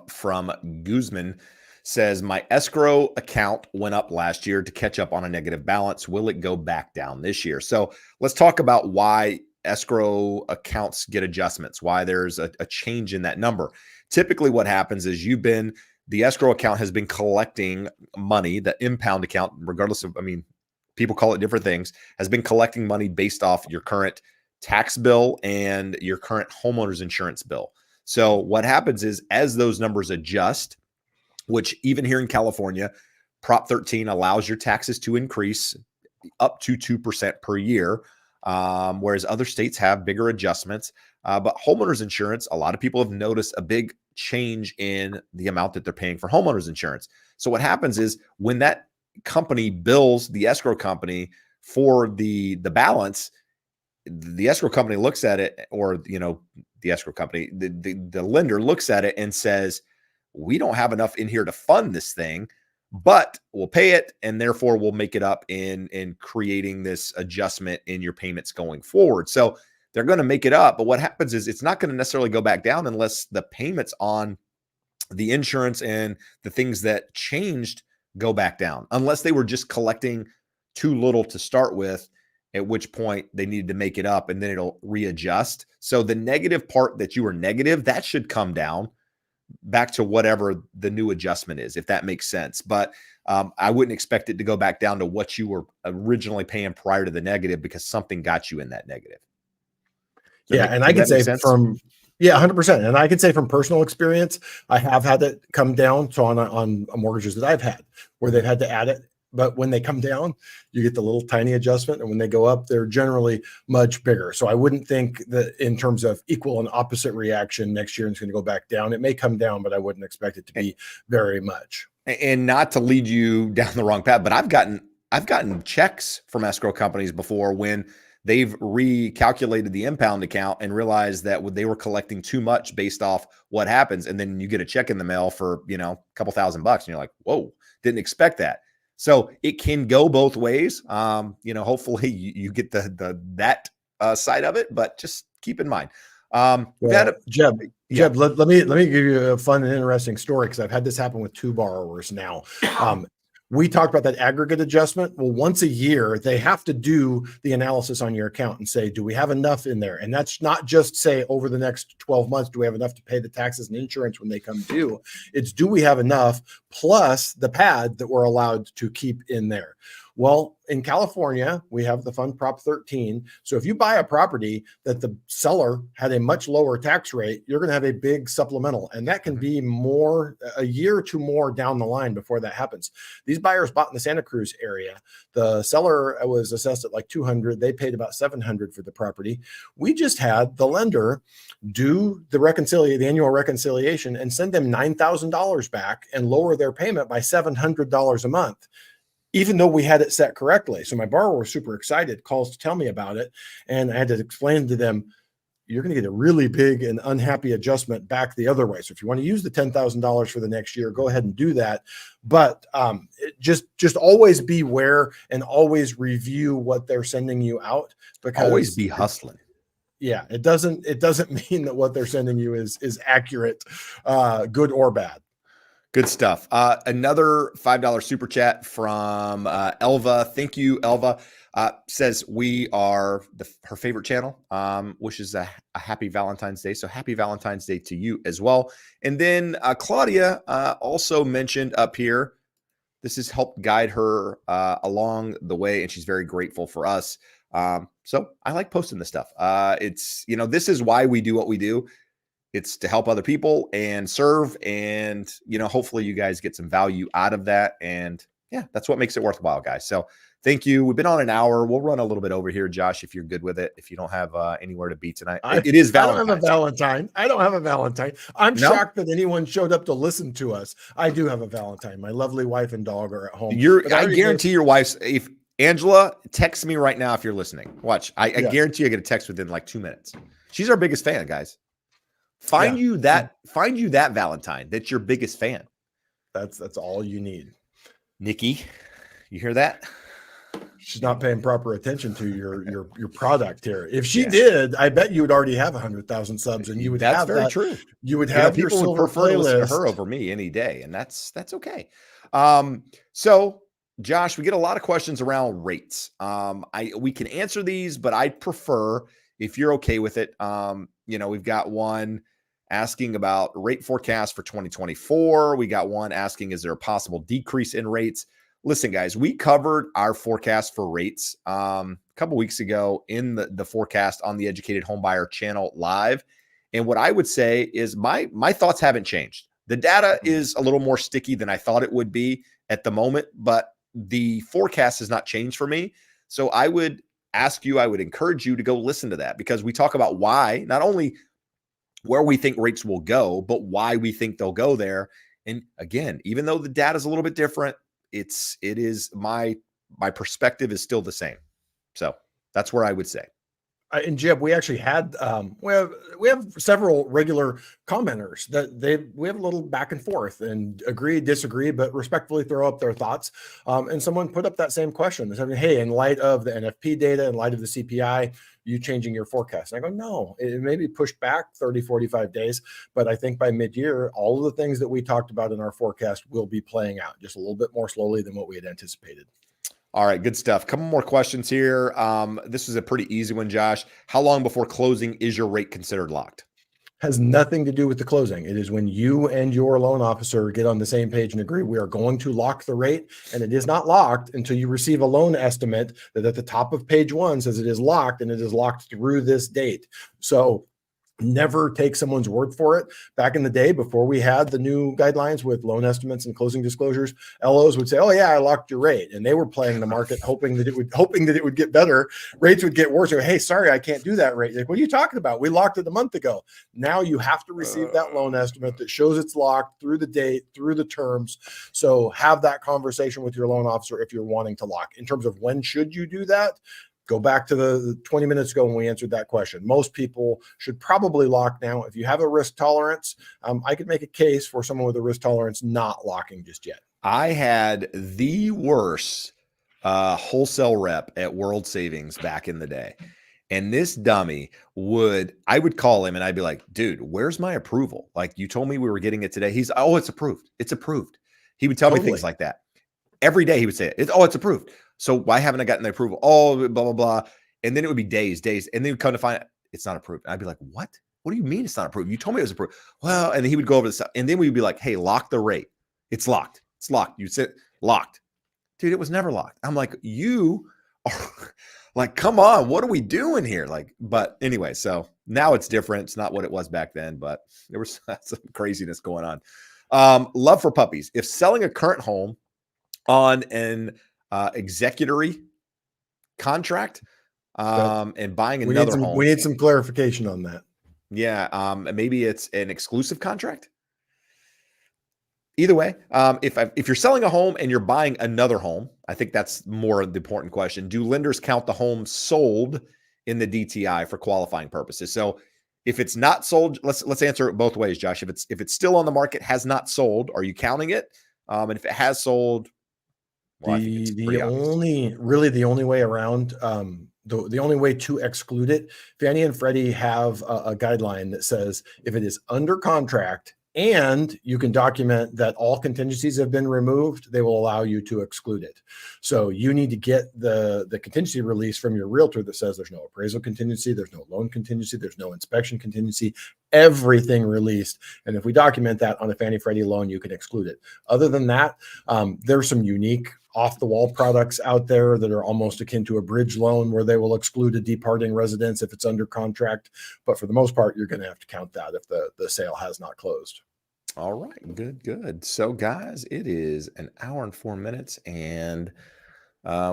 from Guzman says, my escrow account went up last year to catch up on a negative balance. Will it go back down this year? So let's talk about why escrow accounts get adjustments, why there's a change in that number. Typically what happens is the escrow account has been collecting money, the impound account, regardless of, people call it different things, has been collecting money based off your current tax bill and your current homeowner's insurance bill. So what happens is, as those numbers adjust, which even here in California, Prop 13 allows your taxes to increase up to 2% per year, whereas other states have bigger adjustments. But homeowners insurance, a lot of people have noticed a big change in the amount that they're paying for homeowners insurance. So what happens is, when that company bills the escrow company for the balance, the escrow company looks at it, or the escrow company, the lender looks at it and says, we don't have enough in here to fund this thing, but we'll pay it, and therefore we'll make it up in creating this adjustment in your payments going forward. So they're going to make it up, but what happens is, it's not going to necessarily go back down unless the payments on the insurance and the things that changed go back down, unless they were just collecting too little to start with, at which point they needed to make it up, and then it'll readjust. So the negative part that you were negative, that should come down back to whatever the new adjustment is, if that makes sense. But I wouldn't expect it to go back down to what you were originally paying prior to the negative, because something got you in that negative. And I can say 100%. And I can say from personal experience, I have had it come down. So on mortgages that I've had, where they've had to add it, but when they come down, you get the little tiny adjustment, and when they go up, they're generally much bigger. So I wouldn't think that in terms of equal and opposite reaction next year, it's going to go back down. It may come down, but I wouldn't expect it to be very much. And not to lead you down the wrong path, but I've gotten checks from escrow companies before when they've recalculated the impound account and realized that they were collecting too much based off what happens. And then you get a check in the mail for, a couple $1,000, and you're like, whoa, didn't expect that. So it can go both ways. Hopefully you get that side of it, but just keep in mind. Jeb, let me give you a fun and interesting story, because I've had this happen with two borrowers now. We talked about that aggregate adjustment. Well, once a year, they have to do the analysis on your account and say, do we have enough in there? And that's not just say over the next 12 months, do we have enough to pay the taxes and insurance when they come due? It's, do we have enough plus the pad that we're allowed to keep in there? Well, in California, we have the fund Prop 13. So if you buy a property that the seller had a much lower tax rate, you're going to have a big supplemental. And that can be a year or two more down the line before that happens. These buyers bought in the Santa Cruz area. The seller was assessed at like $200. They paid about $700 for the property. We just had the lender do the annual reconciliation and send them $9,000 back and lower their payment by $700 a month, even though we had it set correctly. So my borrower was super excited, calls to tell me about it. And I had to explain to them, you're going to get a really big and unhappy adjustment back the other way. So if you want to use the $10,000 for the next year, go ahead and do that. But just always beware and always review what they're sending you out, because always be hustling. Yeah, it doesn't mean that what they're sending you is accurate, good or bad. Good stuff. Another $5 super chat from Elva. Thank you, Elva. Says we are her favorite channel. Wishes a happy Valentine's Day. So happy Valentine's Day to you as well. And then Claudia also mentioned up here, this has helped guide her along the way, and she's very grateful for us. So I like posting this stuff. It's, this is why we do what we do. It's to help other people and serve, and, hopefully you guys get some value out of that. And yeah, that's what makes it worthwhile, guys. So thank you. We've been on an hour. We'll run a little bit over here, Josh, if you're good with it. If you don't have anywhere to be tonight, it is Valentine's. I don't have a Valentine. I don't have a Valentine. I'm shocked that anyone showed up to listen to us. I do have a Valentine. My lovely wife and dog are at home. I guarantee your wife's, if Angela, text me right now if you're listening. Watch. I guarantee I get a text within like 2 minutes. She's our biggest fan, guys. Find you that Valentine. That's your biggest fan. That's all you need. Nikki, you hear that? She's not paying proper attention to your product here. If she did, I bet you would already have 100,000 subs, and you would have very true. You would have your people would prefer to listen to her over me any day, and that's okay. So Josh, we get a lot of questions around rates. We can answer these, but I'd prefer, if you're okay with it, we've got one asking about rate forecast for 2024. We got one asking, is there a possible decrease in rates? Listen, guys, we covered our forecast for rates a couple weeks ago in the forecast on the Educated Homebuyer channel live. And what I would say is my thoughts haven't changed. The data is a little more sticky than I thought it would be at the moment, but the forecast has not changed for me. So I would encourage you to go listen to that, because we talk about why, not only where we think rates will go, but why we think they'll go there. And again, even though the data is a little bit different, it is my perspective is still the same. So that's where I would say. And Jeb, we actually had we have several regular commenters that we have a little back and forth and agree, disagree, but respectfully throw up their thoughts. And someone put up that same question. They're saying, hey, in light of the NFP data, in light of the CPI, you changing your forecast? And I go, no, it may be pushed back 30, 45 days, but I think by mid-year, all of the things that we talked about in our forecast will be playing out just a little bit more slowly than what we had anticipated. All right, good stuff. Couple more questions here. This is a pretty easy one, Josh. How long before closing is your rate considered locked? Has nothing to do with the closing. It is when you and your loan officer get on the same page and agree we are going to lock the rate, and it is not locked until you receive a loan estimate that at the top of page 1 says it is locked, and it is locked through this date. So never take someone's word for it. Back in the day, before we had the new guidelines with loan estimates and closing disclosures, LOs would say, oh yeah, I locked your rate. And they were playing the market, hoping that it would get better. Rates would get worse. Go, hey, sorry, I can't do that rate. Like, what are you talking about? We locked it a month ago. Now you have to receive that loan estimate that shows it's locked through the date, through the terms. So have that conversation with your loan officer if you're wanting to lock. In terms of when should you do that, go back to the 20 minutes ago when we answered that question. Most people should probably lock now. If you have a risk tolerance, I could make a case for someone with a risk tolerance not locking just yet. I had the worst wholesale rep at World Savings back in the day. And this dummy I would call him and I'd be like, dude, where's my approval? Like, you told me we were getting it today. It's approved. It's approved. He would tell me things like that. Every day he would say it. It's approved. So why haven't I gotten the approval? Oh, blah, blah, blah. And then it would be days. And then he would come to find out it's not approved. And I'd be like, what? What do you mean it's not approved? You told me it was approved. Well, and then he would go over the stuff. And then we'd be like, hey, lock the rate. It's locked. It's locked. You said locked. Dude, it was never locked. I'm like, you are like, come on. What are we doing here? Like, but anyway, so now it's different. It's not what it was back then, but there was some craziness going on. Love for puppies. If selling a current home on an executory contract and buying another home. We need some clarification on that. Yeah. Maybe it's an exclusive contract. Either way, if you're selling a home and you're buying another home, I think that's more the important question. Do lenders count the home sold in the DTI for qualifying purposes? So if it's not sold, let's answer it both ways, Josh. If it's still on the market, has not sold, are you counting it? And if it has sold, well, the only way around, the only way to exclude it, Fannie and Freddie have a guideline that says if it is under contract and you can document that all contingencies have been removed. They will allow you to exclude it. So you need to get the contingency release from your realtor that says there's no appraisal contingency, there's no loan contingency, there's no inspection contingency, everything released. And if we document that on a Fannie Freddie loan, you can exclude it. Other than that, there's some unique off-the-wall products out there that are almost akin to a bridge loan where they will exclude a departing residence if it's under contract. But for the most part, you're going to have to count that if the sale has not closed. All right, good. So guys, it is an hour and 4 minutes, and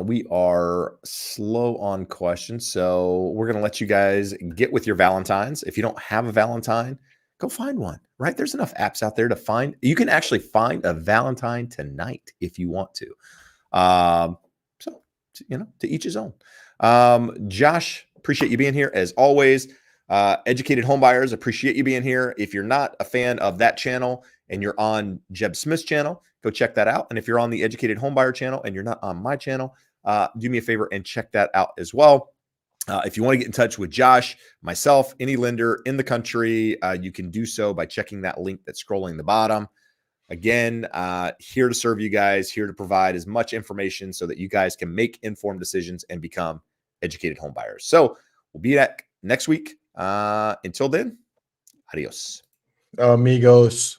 we are slow on questions. So we're going to let you guys get with your Valentines. If you don't have a Valentine, go find one, right? There's enough apps out there to find. You can actually find a Valentine tonight if you want to. So, to each his own. Josh, appreciate you being here as always. Educated Homebuyers, appreciate you being here. If you're not a fan of that channel and you're on Jeb Smith's channel, go check that out. And if you're on the Educated Homebuyer channel and you're not on my channel, do me a favor and check that out as well. If you want to get in touch with Josh, myself, any lender in the country, you can do so by checking that link that's scrolling the bottom. Again, here to serve you guys, here to provide as much information so that you guys can make informed decisions and become educated home buyers. So we'll be back next week. Until then, adios. Amigos.